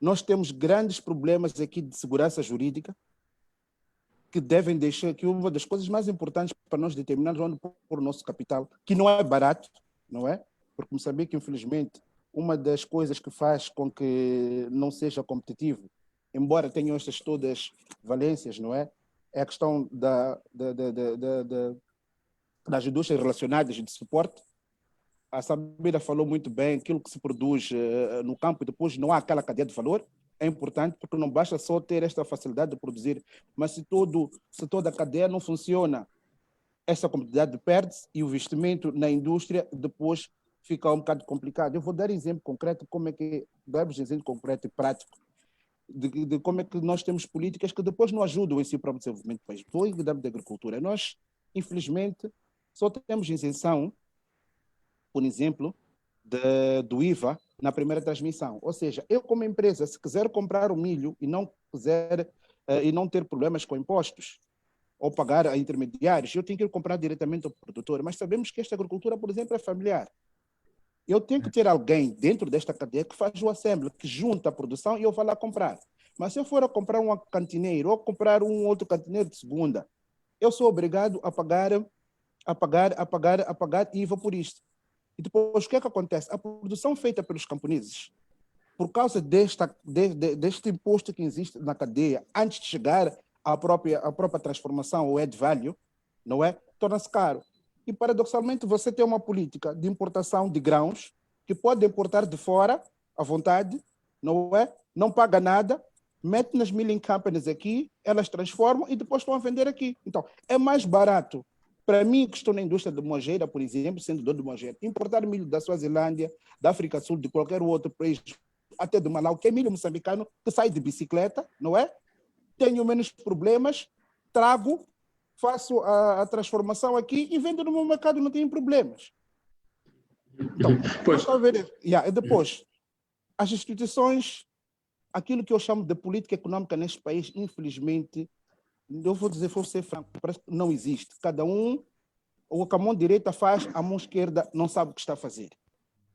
Nós temos grandes problemas aqui de segurança jurídica que devem deixar que uma das coisas mais importantes para nós determinarmos onde pôr o nosso capital, que não é barato, não é? Porque Moçambique, infelizmente, uma das coisas que faz com que não seja competitivo, embora tenham estas todas valências, não é? É a questão das indústrias relacionadas de suporte. A Samira falou muito bem, aquilo que se produz no campo e depois não há aquela cadeia de valor, é importante porque não basta só ter esta facilidade de produzir, mas se toda a cadeia não funciona, essa competitividade perde-se e o investimento na indústria depois fica um bocado complicado. Eu vou dar exemplo concreto, darmos exemplo concreto e prático de como é que nós temos políticas que depois não ajudam em si o próprio desenvolvimento do país. Estou em da agricultura. Nós, infelizmente, só temos isenção, por exemplo, do IVA na primeira transmissão. Ou seja, eu como empresa, se quiser comprar o milho e não ter problemas com impostos ou pagar a intermediários, eu tenho que ir comprar diretamente ao produtor. Mas sabemos que esta agricultura, por exemplo, é familiar. Eu tenho que ter alguém dentro desta cadeia que faz o assembly, que junta a produção e eu vou lá comprar. Mas se eu for a comprar um cantineiro ou comprar um outro cantineiro de segunda, eu sou obrigado a pagar IVA por isto. E depois, o que é que acontece? A produção feita pelos camponeses, por causa deste imposto que existe na cadeia, antes de chegar à própria transformação, o add value, não é? Torna-se caro. E, paradoxalmente, você tem uma política de importação de grãos que pode importar de fora, à vontade, não é? Não paga nada, mete nas milling companies aqui, elas transformam e depois estão a vender aqui. Então, é mais barato para mim, que estou na indústria de moageira, por exemplo, sendo dono de moageira, importar milho da Suazilândia, da África do Sul, de qualquer outro país, até do Malau, que é milho moçambicano, que sai de bicicleta, não é? tenho menos problemas, trago, faço a transformação aqui e vendo no meu mercado, não tenho problemas. Então, Pois. depois, as instituições, aquilo que eu chamo de política econômica neste país, infelizmente, eu vou ser franco, parece que não existe. Cada um, o que a mão direita faz, a mão esquerda não sabe o que está a fazer.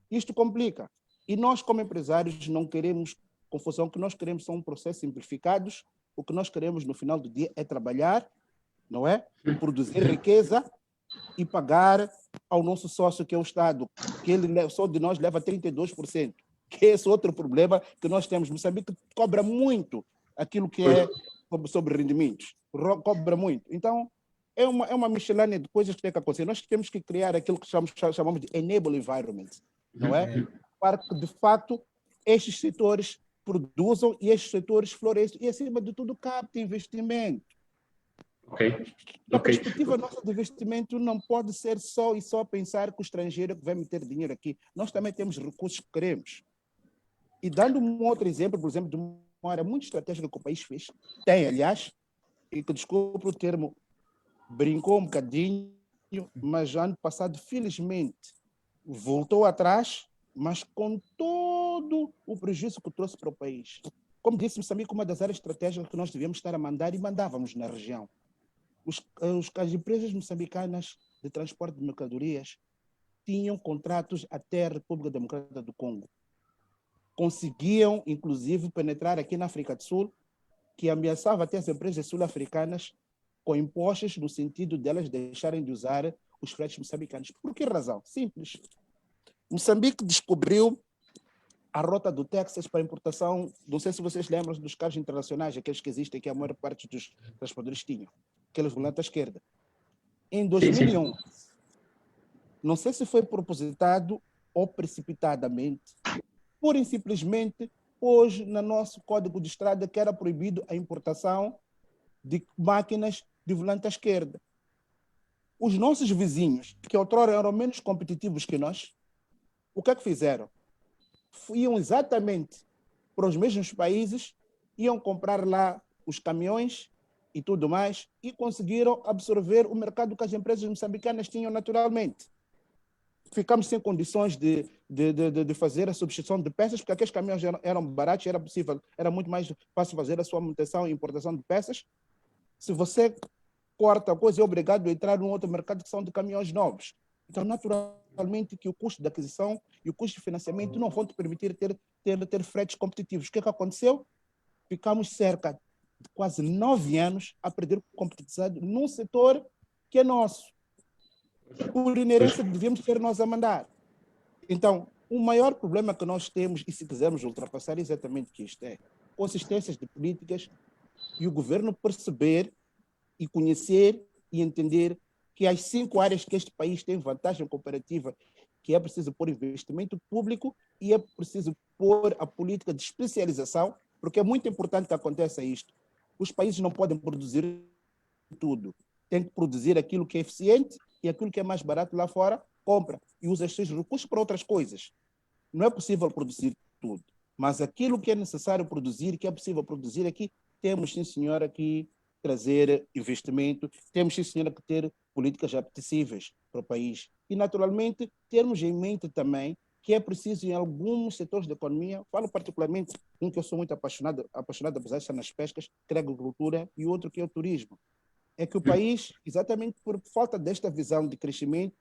Isto complica. E nós, como empresários, não queremos confusão. O que nós queremos são processos simplificados. O que nós queremos no final do dia é trabalhar, não é? Produzir riqueza e pagar ao nosso sócio, que é o Estado, que ele só de nós leva 32%, que é esse outro problema que nós temos. Moçambique cobra muito aquilo que é sobre rendimentos, cobra muito. Então, é uma miscelânea de coisas que tem que acontecer. Nós temos que criar aquilo que chamamos de enable environment, não é? Para que, de fato, estes setores produzam e estes setores floresçam e, acima de tudo, captem investimento. A perspectiva nossa de investimento não pode ser só pensar que o estrangeiro vai meter dinheiro aqui. Nós também temos recursos que queremos. E dando um outro exemplo, por exemplo, de uma área muito estratégica que o país fez, tem, aliás, e que, desculpe o termo, brincou um bocadinho, mas ano passado, felizmente, voltou atrás, mas com todo o prejuízo que trouxe para o país. Como disse, Moçambique, uma das áreas estratégicas que nós devíamos estar a mandar e mandávamos na região. As empresas moçambicanas de transporte de mercadorias tinham contratos até a República Democrática do Congo. Conseguiam, inclusive, penetrar aqui na África do Sul, que ameaçava até as empresas sul-africanas com impostos no sentido delas deixarem de usar os fretes moçambicanos. Por que razão? Simples. Moçambique descobriu a rota do Texas para importação, não sei se vocês lembram dos carros internacionais, aqueles que existem, que a maior parte dos transportadores tinham, aqueles volantes à esquerda. Em 2011, não sei se foi propositado ou precipitadamente, pura e simplesmente, hoje, no nosso Código de Estrada, que era proibido a importação de máquinas de volante à esquerda. Os nossos vizinhos, que outrora eram menos competitivos que nós, o que é que fizeram? Iam exatamente para os mesmos países, iam comprar lá os caminhões e tudo mais, e conseguiram absorver o mercado que as empresas moçambicanas tinham naturalmente. Ficamos sem condições de fazer a substituição de peças, porque aqueles caminhões eram baratos, era muito mais fácil fazer a sua manutenção e importação de peças. Se você corta a coisa, é obrigado a entrar num outro mercado que são de caminhões novos. Então, naturalmente, que o custo de aquisição e o custo de financiamento não vão te permitir ter fretes competitivos. O que aconteceu? Ficamos cerca de quase 9 anos a perder competitividade num setor que é nosso. Por inerência, devíamos ser nós a mandar. Então, o maior problema que nós temos, e se quisermos ultrapassar, é exatamente que isto é consistências de políticas e o governo perceber e conhecer e entender que as 5 áreas que este país tem vantagem comparativa, que é preciso pôr investimento público e é preciso pôr a política de especialização, porque é muito importante que aconteça isto. Os países não podem produzir tudo. Tem que produzir aquilo que é eficiente e aquilo que é mais barato lá fora, compra e usa esses recursos para outras coisas. Não é possível produzir tudo, mas aquilo que é necessário produzir, que é possível produzir aqui, temos, sim, senhora, que trazer investimento, temos, sim, senhora, que ter políticas apetecíveis para o país. E, naturalmente, termos em mente também que é preciso, em alguns setores da economia, falo particularmente um que eu sou muito apaixonado apesar de estar nas pescas, que é a agricultura, e outro que é o turismo. É que o país, exatamente por falta desta visão de crescimento,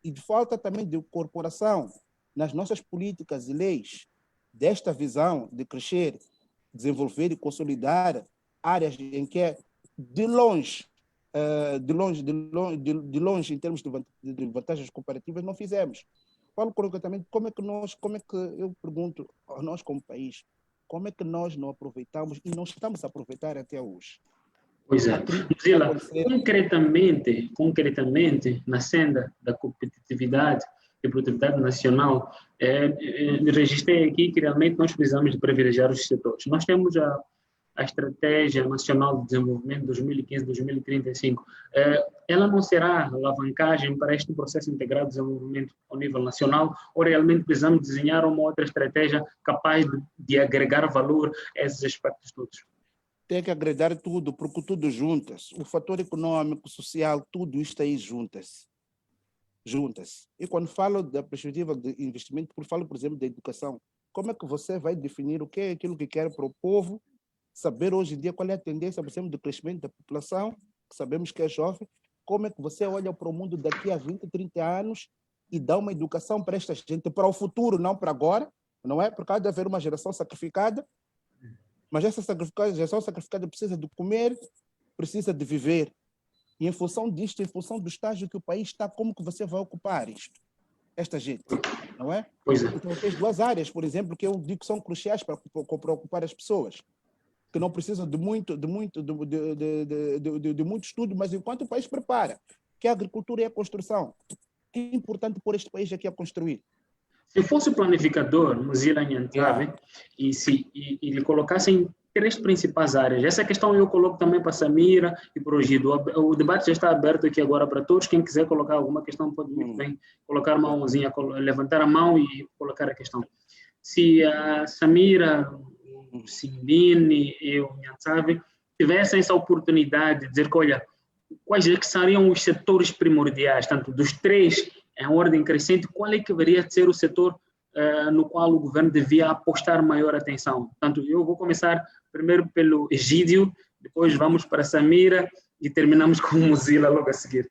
e de falta também de incorporação nas nossas políticas e leis desta visão de crescer, desenvolver e consolidar áreas em que é de longe em termos de vantagens comparativas, não fizemos. Falo concretamente, como é que eu pergunto a nós como país, como é que nós não aproveitamos e não estamos a aproveitar até hoje? Pois é. Mozilla, concretamente, na senda da competitividade e produtividade nacional, registrei aqui que realmente nós precisamos de privilegiar os setores. Nós temos a Estratégia Nacional de Desenvolvimento 2015-2035, ela não será alavancagem para este processo integrado de desenvolvimento ao nível nacional, ou realmente precisamos desenhar uma outra estratégia capaz de agregar valor a esses aspectos todos? Tem que agregar tudo, porque tudo juntas. O fator econômico, social, tudo isto aí juntas. E quando falo da perspectiva de investimento, falo, por exemplo, da educação. Como é que você vai definir o que é aquilo que quer para o povo, saber hoje em dia qual é a tendência, por exemplo, do crescimento da população, que sabemos que é jovem, como é que você olha para o mundo daqui a 20, 30 anos e dá uma educação para esta gente, para o futuro, não para agora, não é? Por causa de haver uma geração sacrificada, mas essa geração sacrificada precisa de comer, precisa de viver. E em função disto, em função do estágio que o país está, como que você vai ocupar isto? Esta gente, não é? Pois é. Então, tem duas áreas, por exemplo, que eu digo que são cruciais para ocupar as pessoas, que não precisam de muito estudo, mas enquanto o país prepara, que é a agricultura e a construção, que é importante pôr este país aqui a construir. Se fosse planificador, Muzila Nyantabe, e lhe colocassem 3 principais áreas, essa questão eu coloco também para a Samira e para o Gido. O debate já está aberto aqui agora para todos. Quem quiser colocar alguma questão pode muito bem colocar a mãozinha, levantar a mão e colocar a questão. Se a Samira, o Simbine e o Nyantabe tivessem essa oportunidade de dizer que, olha, quais é que seriam os setores primordiais, tanto dos 3 em ordem crescente, qual é que deveria ser o setor no qual o governo devia apostar maior atenção? Portanto, eu vou começar primeiro pelo Egídio, depois vamos para a Samira e terminamos com o Muzila logo a seguir.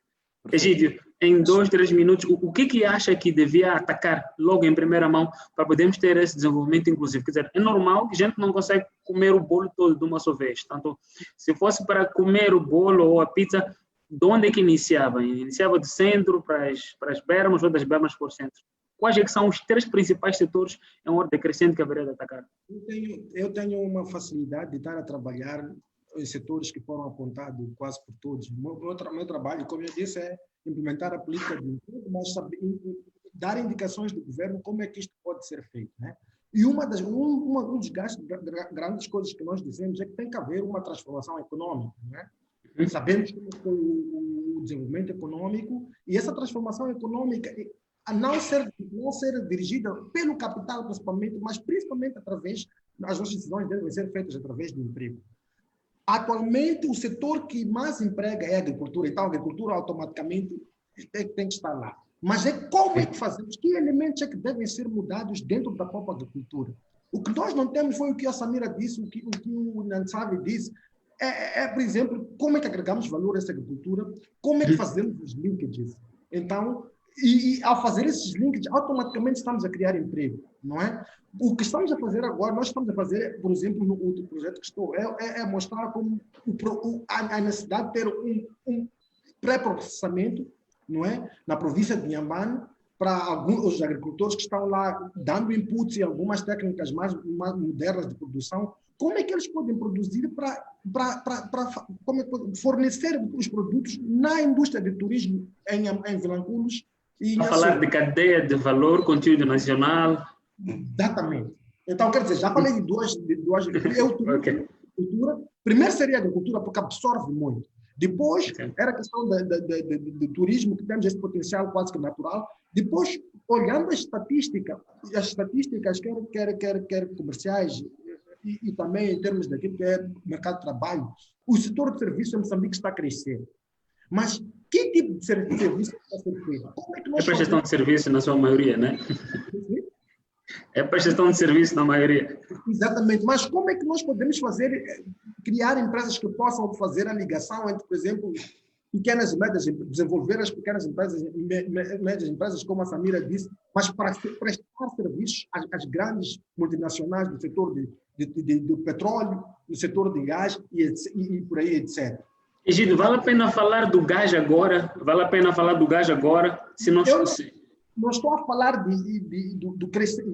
Egídio, em 2, 3 minutos, o que acha que devia atacar logo em primeira mão para podermos ter esse desenvolvimento inclusivo? Quer dizer, é normal que a gente não consegue comer o bolo todo de uma só vez. Portanto, se fosse para comer o bolo ou a pizza, de onde é que iniciava? Iniciava do centro para as bermas ou das bermas para o centro? Quais é que são os 3 principais setores em ordem crescente que haveria de atacar? Eu tenho uma facilidade de estar a trabalhar em setores que foram apontados quase por todos. Meu trabalho, como eu disse, é implementar a política de emprego, mas dar indicações do governo como é que isto pode ser feito, né? E um dos grandes coisas que nós dizemos é que tem que haver uma transformação econômica, né? Sabemos que foi o desenvolvimento econômico e essa transformação econômica a não ser dirigida pelo capital principalmente, mas principalmente através, as nossas decisões devem ser feitas através do emprego. Atualmente, o setor que mais emprega é a agricultura, então a agricultura automaticamente tem que estar lá. Mas como é que fazemos? Que elementos é que devem ser mudados dentro da própria agricultura? O que nós não temos foi o que a Samira disse, o que o Nyantabe disse, por exemplo, como é que agregamos valor a essa agricultura, como é que fazemos os linkages. Então, e ao fazer esses linkages, automaticamente estamos a criar emprego, não é? O que estamos a fazer agora, nós estamos a fazer, por exemplo, no outro projeto que estou, é mostrar como a necessidade de ter um pré-processamento, não é? Na província de Inhambane, para alguns agricultores que estão lá dando inputs e algumas técnicas mais modernas de produção. Como é que eles podem produzir para fornecer os produtos na indústria de turismo em Vilanculos? A falar de cadeia de valor, conteúdo nacional. Exatamente. Então, quer dizer, já falei de duas cultura. Primeiro seria a agricultura, porque absorve muito. Depois, era a questão de turismo, que temos esse potencial quase que natural. Depois, olhando as estatísticas quer comerciais, e também em termos daquilo que é mercado de trabalho, o setor de serviços em Moçambique está a crescer. Mas que tipo de serviço está a ser feito? É prestação de serviço na sua maioria, né? É prestação de serviço na maioria. Exatamente. Mas como é que nós podemos criar empresas que possam fazer a ligação entre, por exemplo, pequenas e médias, desenvolver as pequenas empresas, médias empresas, como a Samira disse, mas para prestar serviços às grandes multinacionais do setor do petróleo, do setor de gás e por aí, etc. Egídio, vale a pena falar do gás agora? Vale a pena falar do gás agora? Se não não estou a falar de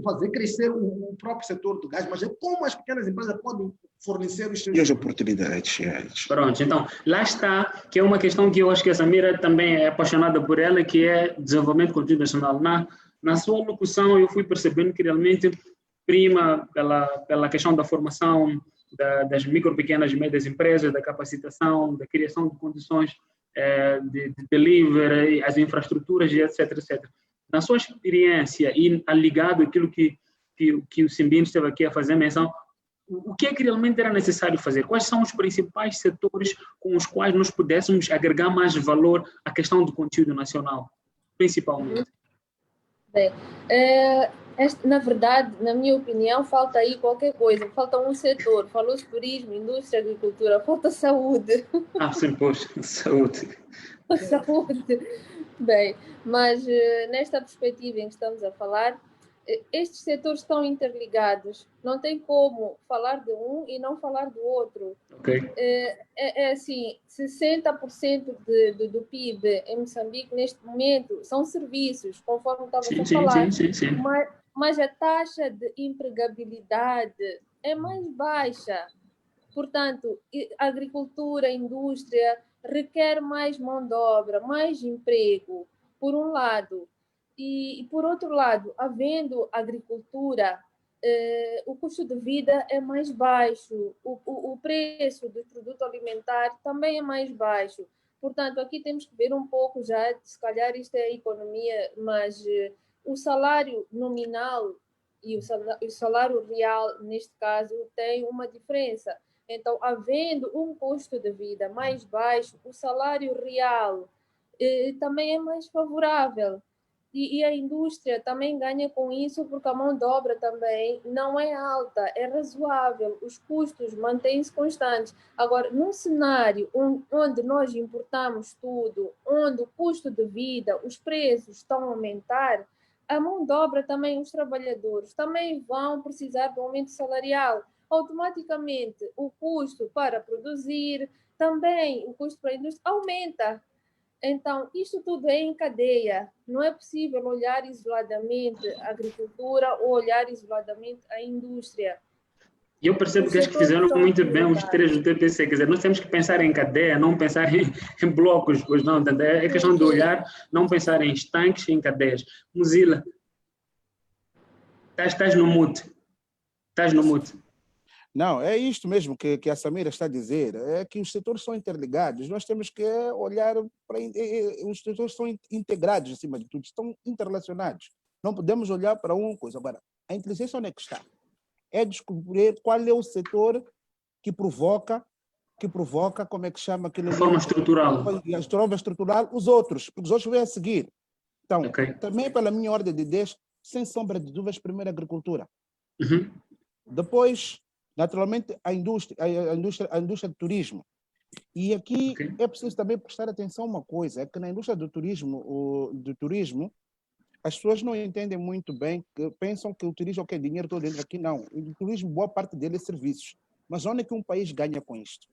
fazer crescer o próprio setor do gás, mas é como as pequenas empresas podem fornecer os seus... E as oportunidades reais. Pronto, então, lá está, que é uma questão que eu acho que a Samira também é apaixonada por ela, que é desenvolvimento contínuo nacional. Na sua locução, eu fui percebendo que realmente prima pela questão da formação das micro, pequenas e médias empresas, da capacitação, da criação de condições de delivery, as infraestruturas, e etc, etc. Na sua experiência e ligado àquilo que o Simbine esteve aqui a fazer menção, o que é que realmente era necessário fazer? Quais são os principais setores com os quais nós pudéssemos agregar mais valor à questão do conteúdo nacional, principalmente? Bem, na verdade, na minha opinião, falta aí qualquer coisa. Falta um setor. Falou-se turismo, indústria, agricultura. Falta saúde. Sim, pois, saúde. Saúde. Bem, mas nesta perspectiva em que estamos a falar, estes setores estão interligados. Não tem como falar de um e não falar do outro. Okay. É assim, 60% do PIB em Moçambique, neste momento, são serviços, conforme estava a falar. Sim. Mas a taxa de empregabilidade é mais baixa. Portanto, a agricultura, a indústria requer mais mão de obra, mais emprego, por um lado. E por outro lado, havendo agricultura, o custo de vida é mais baixo, o preço do produto alimentar também é mais baixo. Portanto, aqui temos que ver um pouco já, se calhar isto é economia, mas o salário nominal e o salário real, neste caso, tem uma diferença. Então, havendo um custo de vida mais baixo, o salário real também é mais favorável. E a indústria também ganha com isso, porque a mão de obra também não é alta, é razoável, os custos mantêm-se constantes. Agora, num cenário onde nós importamos tudo, onde o custo de vida, os preços estão a aumentar, a mão de obra também, os trabalhadores, também vão precisar de aumento salarial. Automaticamente, o custo para produzir, também o custo para a indústria aumenta. Então, isto tudo é em cadeia. Não é possível olhar isoladamente a agricultura ou olhar isoladamente a indústria. E eu percebo que acho que fizeram muito bem os três do TPC. Quer dizer, nós temos que pensar em cadeia, não pensar em blocos, pois não. É questão de olhar, não pensar em estanques, em cadeias. Muzila, estás no mute. Estás no mute. Não, é isto mesmo que a Samira está a dizer, é que os setores são interligados, nós temos que olhar para... Os setores são integrados, acima de tudo, estão interrelacionados. Não podemos olhar para uma coisa. Agora, a inteligência onde é que está? É descobrir qual é o setor que provoca, como é que chama aquilo? De forma estrutural. De forma estrutural, os outros, porque os outros vêm a seguir. Então, também pela minha ordem de ideias, sem sombra de dúvidas, primeiro a agricultura. Uhum. Depois... naturalmente, a indústria do turismo. E aqui é preciso também prestar atenção a uma coisa, é que na indústria do turismo, as pessoas não entendem muito bem, pensam que o turismo é dinheiro todo dentro aqui, não. O turismo, boa parte dele é serviços. Mas onde é que um país ganha com isto?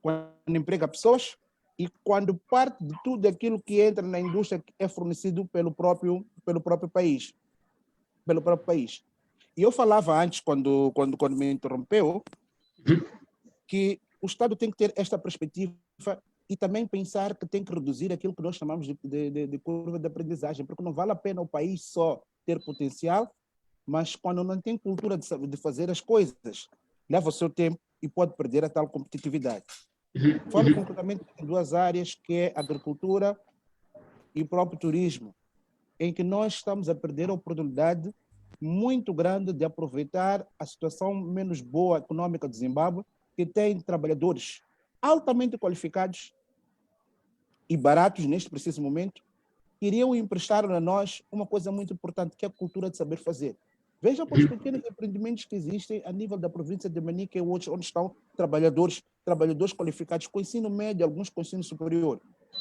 Quando emprega pessoas e quando parte de tudo aquilo que entra na indústria é fornecido pelo próprio país. E eu falava antes, quando me interrompeu, que o Estado tem que ter esta perspectiva e também pensar que tem que reduzir aquilo que nós chamamos de curva de aprendizagem, porque não vale a pena o país só ter potencial, mas quando não tem cultura de fazer as coisas, leva o seu tempo e pode perder a tal competitividade. Falo concretamente em duas áreas, que é a agricultura e o próprio turismo, em que nós estamos a perder a oportunidade muito grande de aproveitar a situação menos boa econômica do Zimbábue, que tem trabalhadores altamente qualificados e baratos neste preciso momento, que iriam emprestar a nós uma coisa muito importante, que é a cultura de saber fazer. Veja para os pequenos empreendimentos que existem a nível da província de Manica e outros, onde estão trabalhadores qualificados com ensino médio, alguns com ensino superior.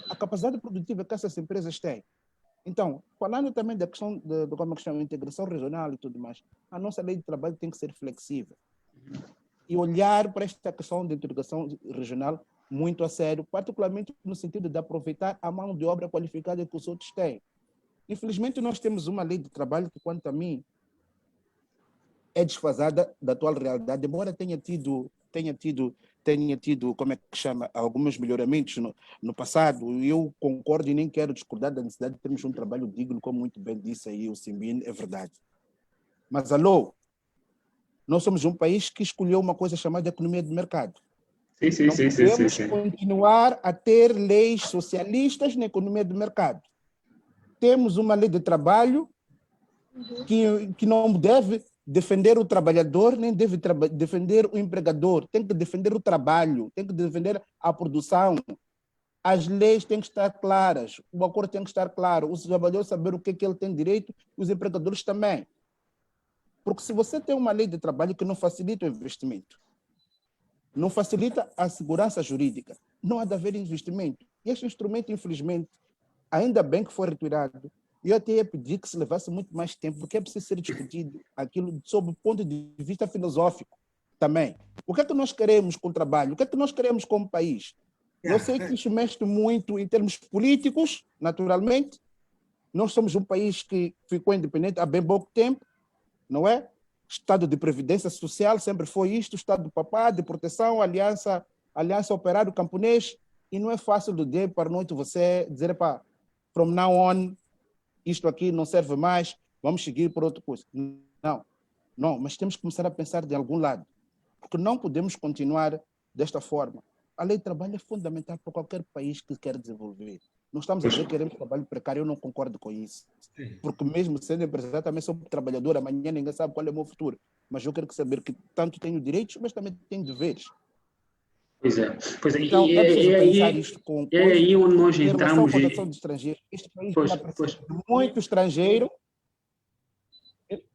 A capacidade produtiva que essas empresas têm. Então, falando também da questão como é que chama, integração regional e tudo mais, a nossa lei de trabalho tem que ser flexível e olhar para esta questão de integração regional muito a sério, particularmente no sentido de aproveitar a mão de obra qualificada que os outros têm. Infelizmente, nós temos uma lei de trabalho que, quanto a mim, é desfasada da atual realidade, embora tenha tido, como é que chama, alguns melhoramentos no passado. Eu concordo e nem quero discordar da necessidade de termos um trabalho digno, como muito bem disse aí o Simbine, é verdade. Mas, alô, Nós somos um país que escolheu uma coisa chamada economia de mercado. Sim. Não podemos continuar a ter leis socialistas na economia de mercado. Temos uma lei de trabalho que não deve defender o trabalhador, nem deve defender o empregador. Tem que defender o trabalho, tem que defender a produção. As leis têm que estar claras, o acordo tem que estar claro, o trabalhador saber o que ele tem direito, os empregadores também. Porque se você tem uma lei de trabalho que não facilita o investimento, não facilita a segurança jurídica, não há de haver investimento. E este instrumento, infelizmente, ainda bem que foi retirado. Eu até ia pedir que se levasse muito mais tempo, porque é preciso ser discutido aquilo sob o ponto de vista filosófico também. O que é que nós queremos com o trabalho? O que é que nós queremos como país? Eu sei que isso mexe muito em termos políticos, naturalmente. Nós somos um país que ficou independente há bem pouco tempo, não é? Estado de Previdência Social sempre foi isto, Estado do Papá, de proteção, aliança operário camponês, e não é fácil do dia para a noite você dizer, pá, from now on, isto aqui não serve mais, vamos seguir por outra coisa. Não, mas temos que começar a pensar de algum lado, porque não podemos continuar desta forma. A lei de trabalho é fundamental para qualquer país que quer desenvolver. Não estamos a dizer que queremos trabalho precário, eu não concordo com isso. Porque mesmo sendo empresário, também sou trabalhador, amanhã ninguém sabe qual é o meu futuro. Mas eu quero saber que tanto tenho direitos, mas também tenho deveres. Pois é. Então, é preciso pensar isto com coisa. É aí onde nós em relação à entramos. contratação de estrangeiros. Este país Pois. muito estrangeiro.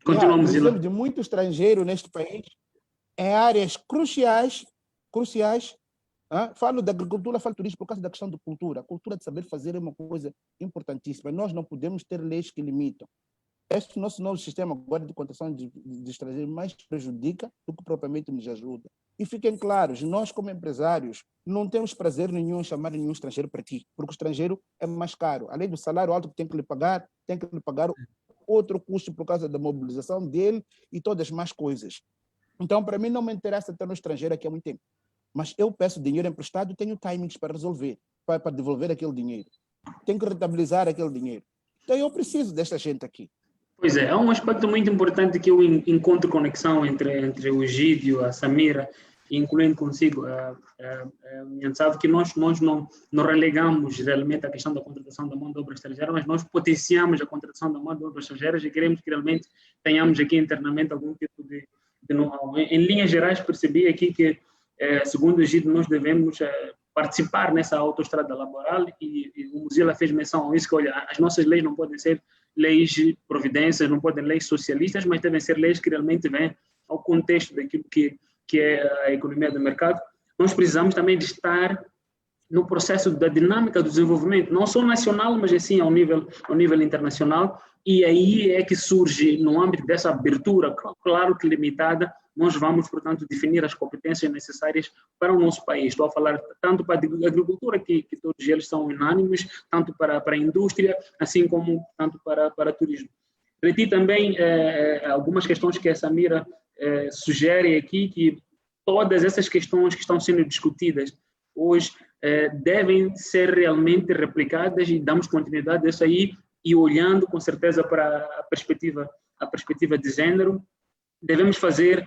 Continuamos, precisamos de muito estrangeiro neste país, em áreas cruciais. Falo da agricultura, falo do turismo por causa da questão da cultura. A cultura de saber fazer é uma coisa importantíssima. Nós não podemos ter leis que limitam. Este nosso novo sistema agora de contratação de estrangeiros mais prejudica do que propriamente nos ajuda. E fiquem claros, nós como empresários não temos prazer nenhum em chamar nenhum estrangeiro para aqui, porque o estrangeiro é mais caro. Além do salário alto que tem que lhe pagar outro custo por causa da mobilização dele e todas as mais coisas. Então, para mim, não me interessa ter um estrangeiro aqui há muito tempo. Mas eu peço dinheiro emprestado, tenho timings para resolver, para devolver aquele dinheiro. Tenho que rentabilizar aquele dinheiro. Então, eu preciso desta gente aqui. Pois é, há um aspecto muito importante que eu encontro conexão entre o Egídio, a Samira, incluindo consigo, sabe que nós não relegamos realmente a questão da contratação da mão de obra estrangeira, mas nós potenciamos a contratação da mão de obra estrangeira e queremos que realmente tenhamos aqui internamente algum tipo de know-how. Em linhas gerais, percebi aqui que, segundo o Egídio, nós devemos participar nessa autoestrada laboral e o Muzila fez menção a isso, que olha, as nossas leis não podem ser leis de providências, não podem ser leis socialistas, mas devem ser leis que realmente vêm ao contexto daquilo que é a economia do mercado. Nós precisamos também de estar no processo da dinâmica do desenvolvimento, não só nacional, mas assim ao nível internacional, e aí é que surge, no âmbito dessa abertura, claro que limitada, nós vamos, portanto, definir as competências necessárias para o nosso país. Estou a falar tanto para a agricultura, que todos eles são unânimes, tanto para a indústria, assim como tanto para o turismo. Reti também algumas questões que a Samira sugere aqui, que todas essas questões que estão sendo discutidas hoje devem ser realmente replicadas e damos continuidade a isso aí, e olhando com certeza para a perspectiva de género, devemos fazer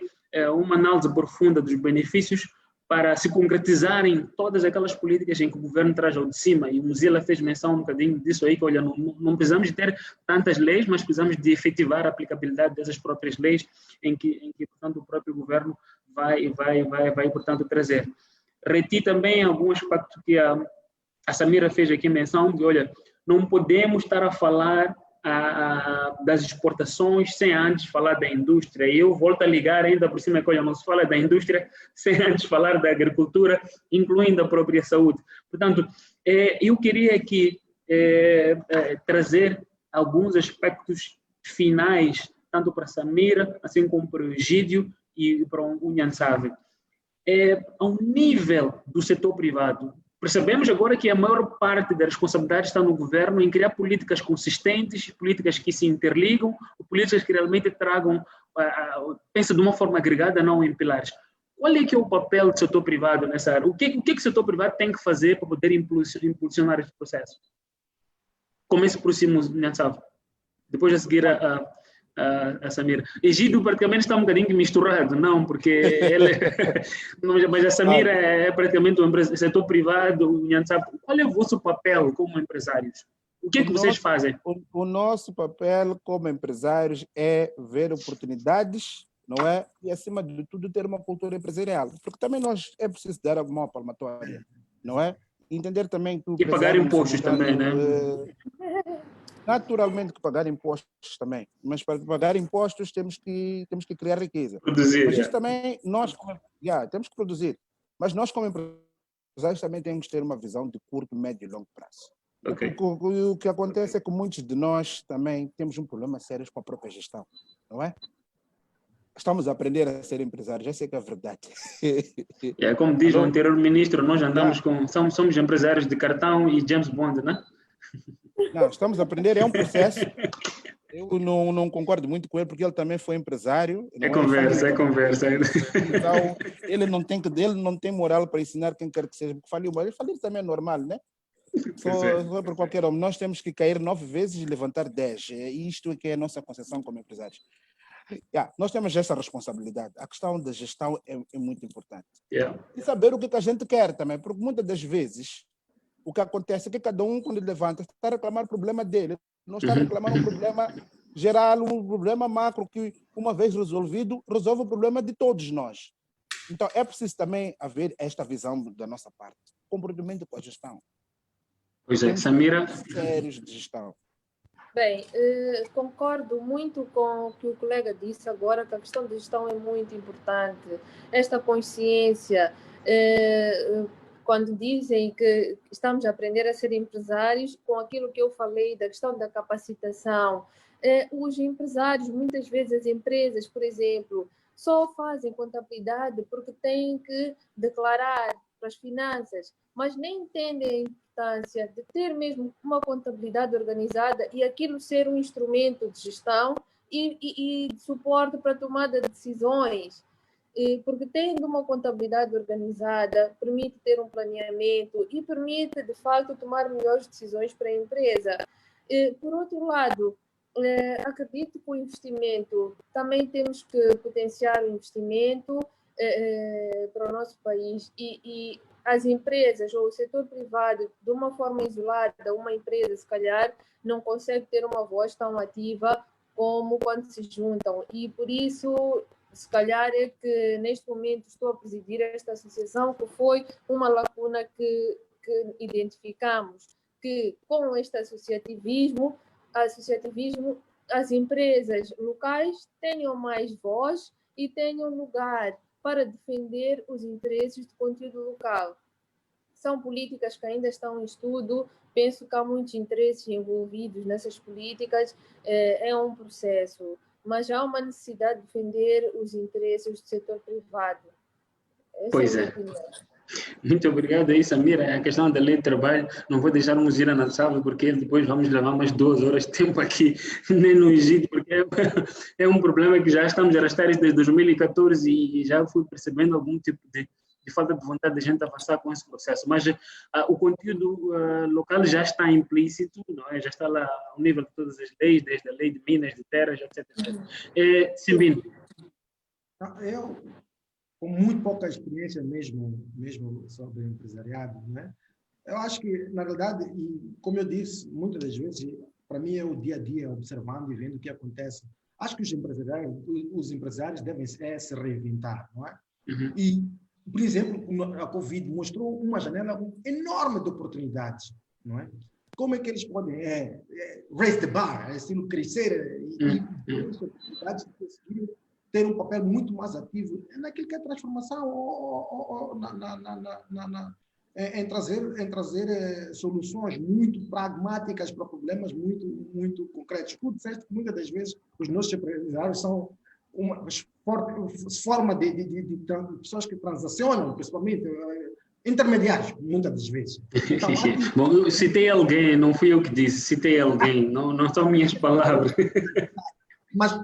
uma análise profunda dos benefícios para se concretizarem todas aquelas políticas em que o governo traz ao de cima, e o Muzila fez menção um bocadinho disso aí, que olha, não precisamos de ter tantas leis, mas precisamos de efetivar a aplicabilidade dessas próprias leis em que portanto, o próprio governo vai portanto, trazer. Reti também algum aspecto que a Samira fez aqui menção, de olha, não podemos estar a falar das exportações sem antes falar da indústria. E eu volto a ligar ainda por cima, que olha, não se fala da indústria sem antes falar da agricultura, incluindo a própria saúde. Portanto, eu queria aqui trazer alguns aspectos finais, tanto para a Samira, assim como para o Egídio e para o Nhansave. Ao nível do setor privado, percebemos agora que a maior parte da responsabilidade está no governo em criar políticas consistentes, políticas que se interligam, políticas que realmente tragam, pensa de uma forma agregada, não em pilares. Qual é que é o papel do setor privado nessa área? O que o setor privado tem que fazer para poder impulsionar esse processo? Comece por si, Nhansave. Depois a seguir a Samira. Egídio praticamente está um bocadinho misturado, não, porque ele... mas a Samira é praticamente um setor privado. Qual é o vosso papel como empresários? O que é que vocês fazem? O nosso papel como empresários é ver oportunidades, não é? E, acima de tudo, ter uma cultura empresarial. Porque também nós é preciso dar alguma palmatória, não é? Entender também que o E pagar impostos também, né? Naturalmente que pagar impostos também. Mas para pagar impostos temos que criar riqueza. Produzir. Mas isso também, temos que produzir. Mas nós, como empresários, também temos que ter uma visão de curto, médio e longo prazo. Okay. O que acontece é que muitos de nós também temos um problema sério com a própria gestão, não é? Estamos a aprender a ser empresários, essa é que é a verdade. Como diz o anterior ministro, nós andamos somos empresários de cartão e James Bond, né? Não, estamos a aprender, é um processo. Eu não concordo muito com ele, porque ele também foi empresário. É conversa. Então, ele não tem moral para ensinar quem quer que seja, porque faliu, mas ele falir também é normal, né? Foi por qualquer homem. Nós temos que cair 9 vezes e levantar 10. Isto é que é a nossa concepção como empresários. Nós temos essa responsabilidade. A questão da gestão é muito importante. E saber o que a gente quer também, porque muitas das vezes o que acontece é que cada um, quando levanta, está a reclamar o problema dele. Não está a reclamar um problema geral, um problema macro que, uma vez resolvido, resolve o problema de todos nós. Então, é preciso também haver esta visão da nossa parte. Comprometimento com a gestão. Pois é, Samira. Sérios de gestão. Bem, concordo muito com o que o colega disse agora, que a questão de gestão é muito importante. Esta consciência, quando dizem que estamos a aprender a ser empresários, com aquilo que eu falei da questão da capacitação, os empresários, muitas vezes as empresas, por exemplo, só fazem contabilidade porque têm que declarar para as finanças, mas nem entendem a importância de ter mesmo uma contabilidade organizada e aquilo ser um instrumento de gestão e de suporte para a tomada de decisões. Porque tendo uma contabilidade organizada, permite ter um planeamento e permite, de facto, tomar melhores decisões para a empresa. Por outro lado, acredito que o investimento, também temos que potenciar o investimento para o nosso país e as empresas ou o setor privado, de uma forma isolada, uma empresa, se calhar, não consegue ter uma voz tão ativa como quando se juntam. E, por isso, se calhar é que, neste momento, estou a presidir esta associação, que foi uma lacuna que identificamos, que com este associativismo, as empresas locais tenham mais voz e tenham lugar para defender os interesses do conteúdo local. São políticas que ainda estão em estudo, penso que há muitos interesses envolvidos nessas políticas, é um processo, mas há uma necessidade de defender os interesses do setor privado. Pois é. Muito obrigado aí, Samira. A questão da lei de trabalho, não vou deixar um gira na sala, porque depois vamos levar mais 2 horas de tempo aqui, nem no Egito, porque é um problema que já estamos a arrastar desde 2014 e já fui percebendo algum tipo de falta de vontade de gente avançar com esse processo. Mas o conteúdo local já está implícito, não é? Já está lá ao nível de todas as leis, desde a lei de minas, de terras, etc. Simbino. Eu, com muito pouca experiência mesmo sobre empresariado, né? Eu acho que, na realidade, e como eu disse, muitas das vezes, para mim é o dia a dia, observando e vendo o que acontece. Acho que os empresários devem se reinventar, não é? Uhum. E, por exemplo, a Covid mostrou uma janela enorme de oportunidades, não é? Como é que eles podem raise the bar, assim, crescer e oportunidades de conseguir ter um papel muito mais ativo naquilo que é transformação em trazer soluções muito pragmáticas para problemas muito concretos. Tu disseste que muitas das vezes os nossos empresários são uma forma de pessoas que transacionam, principalmente intermediários, muitas das vezes. Então, bom, eu citei alguém, não fui eu que disse, citei alguém, não são minhas palavras. Mas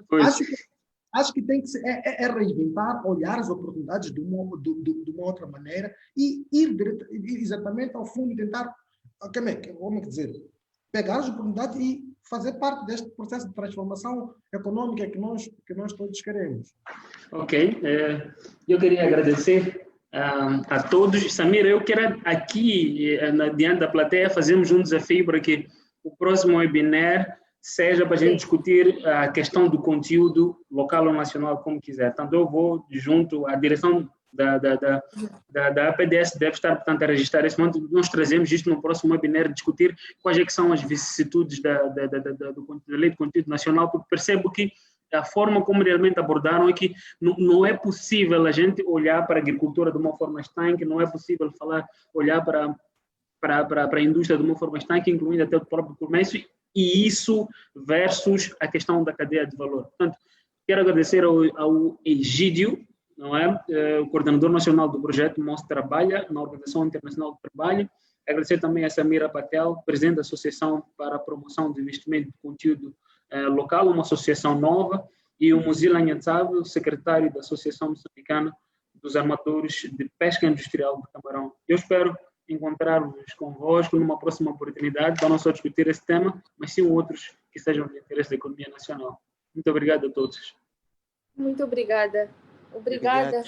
acho que tem que reinventar, olhar as oportunidades de uma outra maneira e ir exatamente ao fundo e tentar, como é que dizer, pegar as oportunidades e fazer parte deste processo de transformação econômica que nós todos queremos. Ok, eu queria agradecer a todos. Samira, eu quero aqui, diante da plateia, fazermos um desafio para que o próximo webinar seja para a gente discutir a questão do conteúdo local ou nacional, como quiser. Portanto, eu vou junto à direção da APDS, deve estar, portanto, a registrar esse momento. Nós trazemos isto no próximo webinar, discutir quais é que são as vicissitudes da lei de conteúdo nacional, porque percebo que a forma como realmente abordaram é que não é possível a gente olhar para a agricultura de uma forma estanque, não é possível olhar para a indústria de uma forma estanque, incluindo até o próprio comércio, e isso versus a questão da cadeia de valor. Portanto, quero agradecer ao Egídio, não é? O coordenador nacional do projeto MOS Trabalha, na Organização Internacional do Trabalho. Agradecer também a Samira Patel, presidente da Associação para a Promoção do Investimento de Conteúdo Local, uma associação nova, e o Muzila Nhatsabe, secretário da Associação Moçambicana dos Armadores de Pesca Industrial de Camarão. Eu espero encontrar-vos convosco numa próxima oportunidade para não só discutir esse tema, mas sim outros que sejam de interesse da economia nacional. Muito obrigado a todos. Muito obrigada. Obrigada.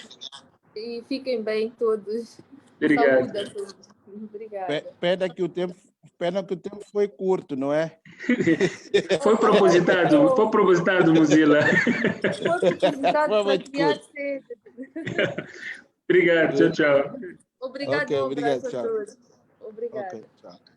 E fiquem bem todos. Obrigado. Saúde a todos. Obrigada. Pena que o tempo foi curto, não é? Foi propositado, Muzila. Foi propositado para criar cedo. Obrigado, tchau. Obrigado, Okay, um abraço obrigado, a todos. Obrigada. Okay, tchau.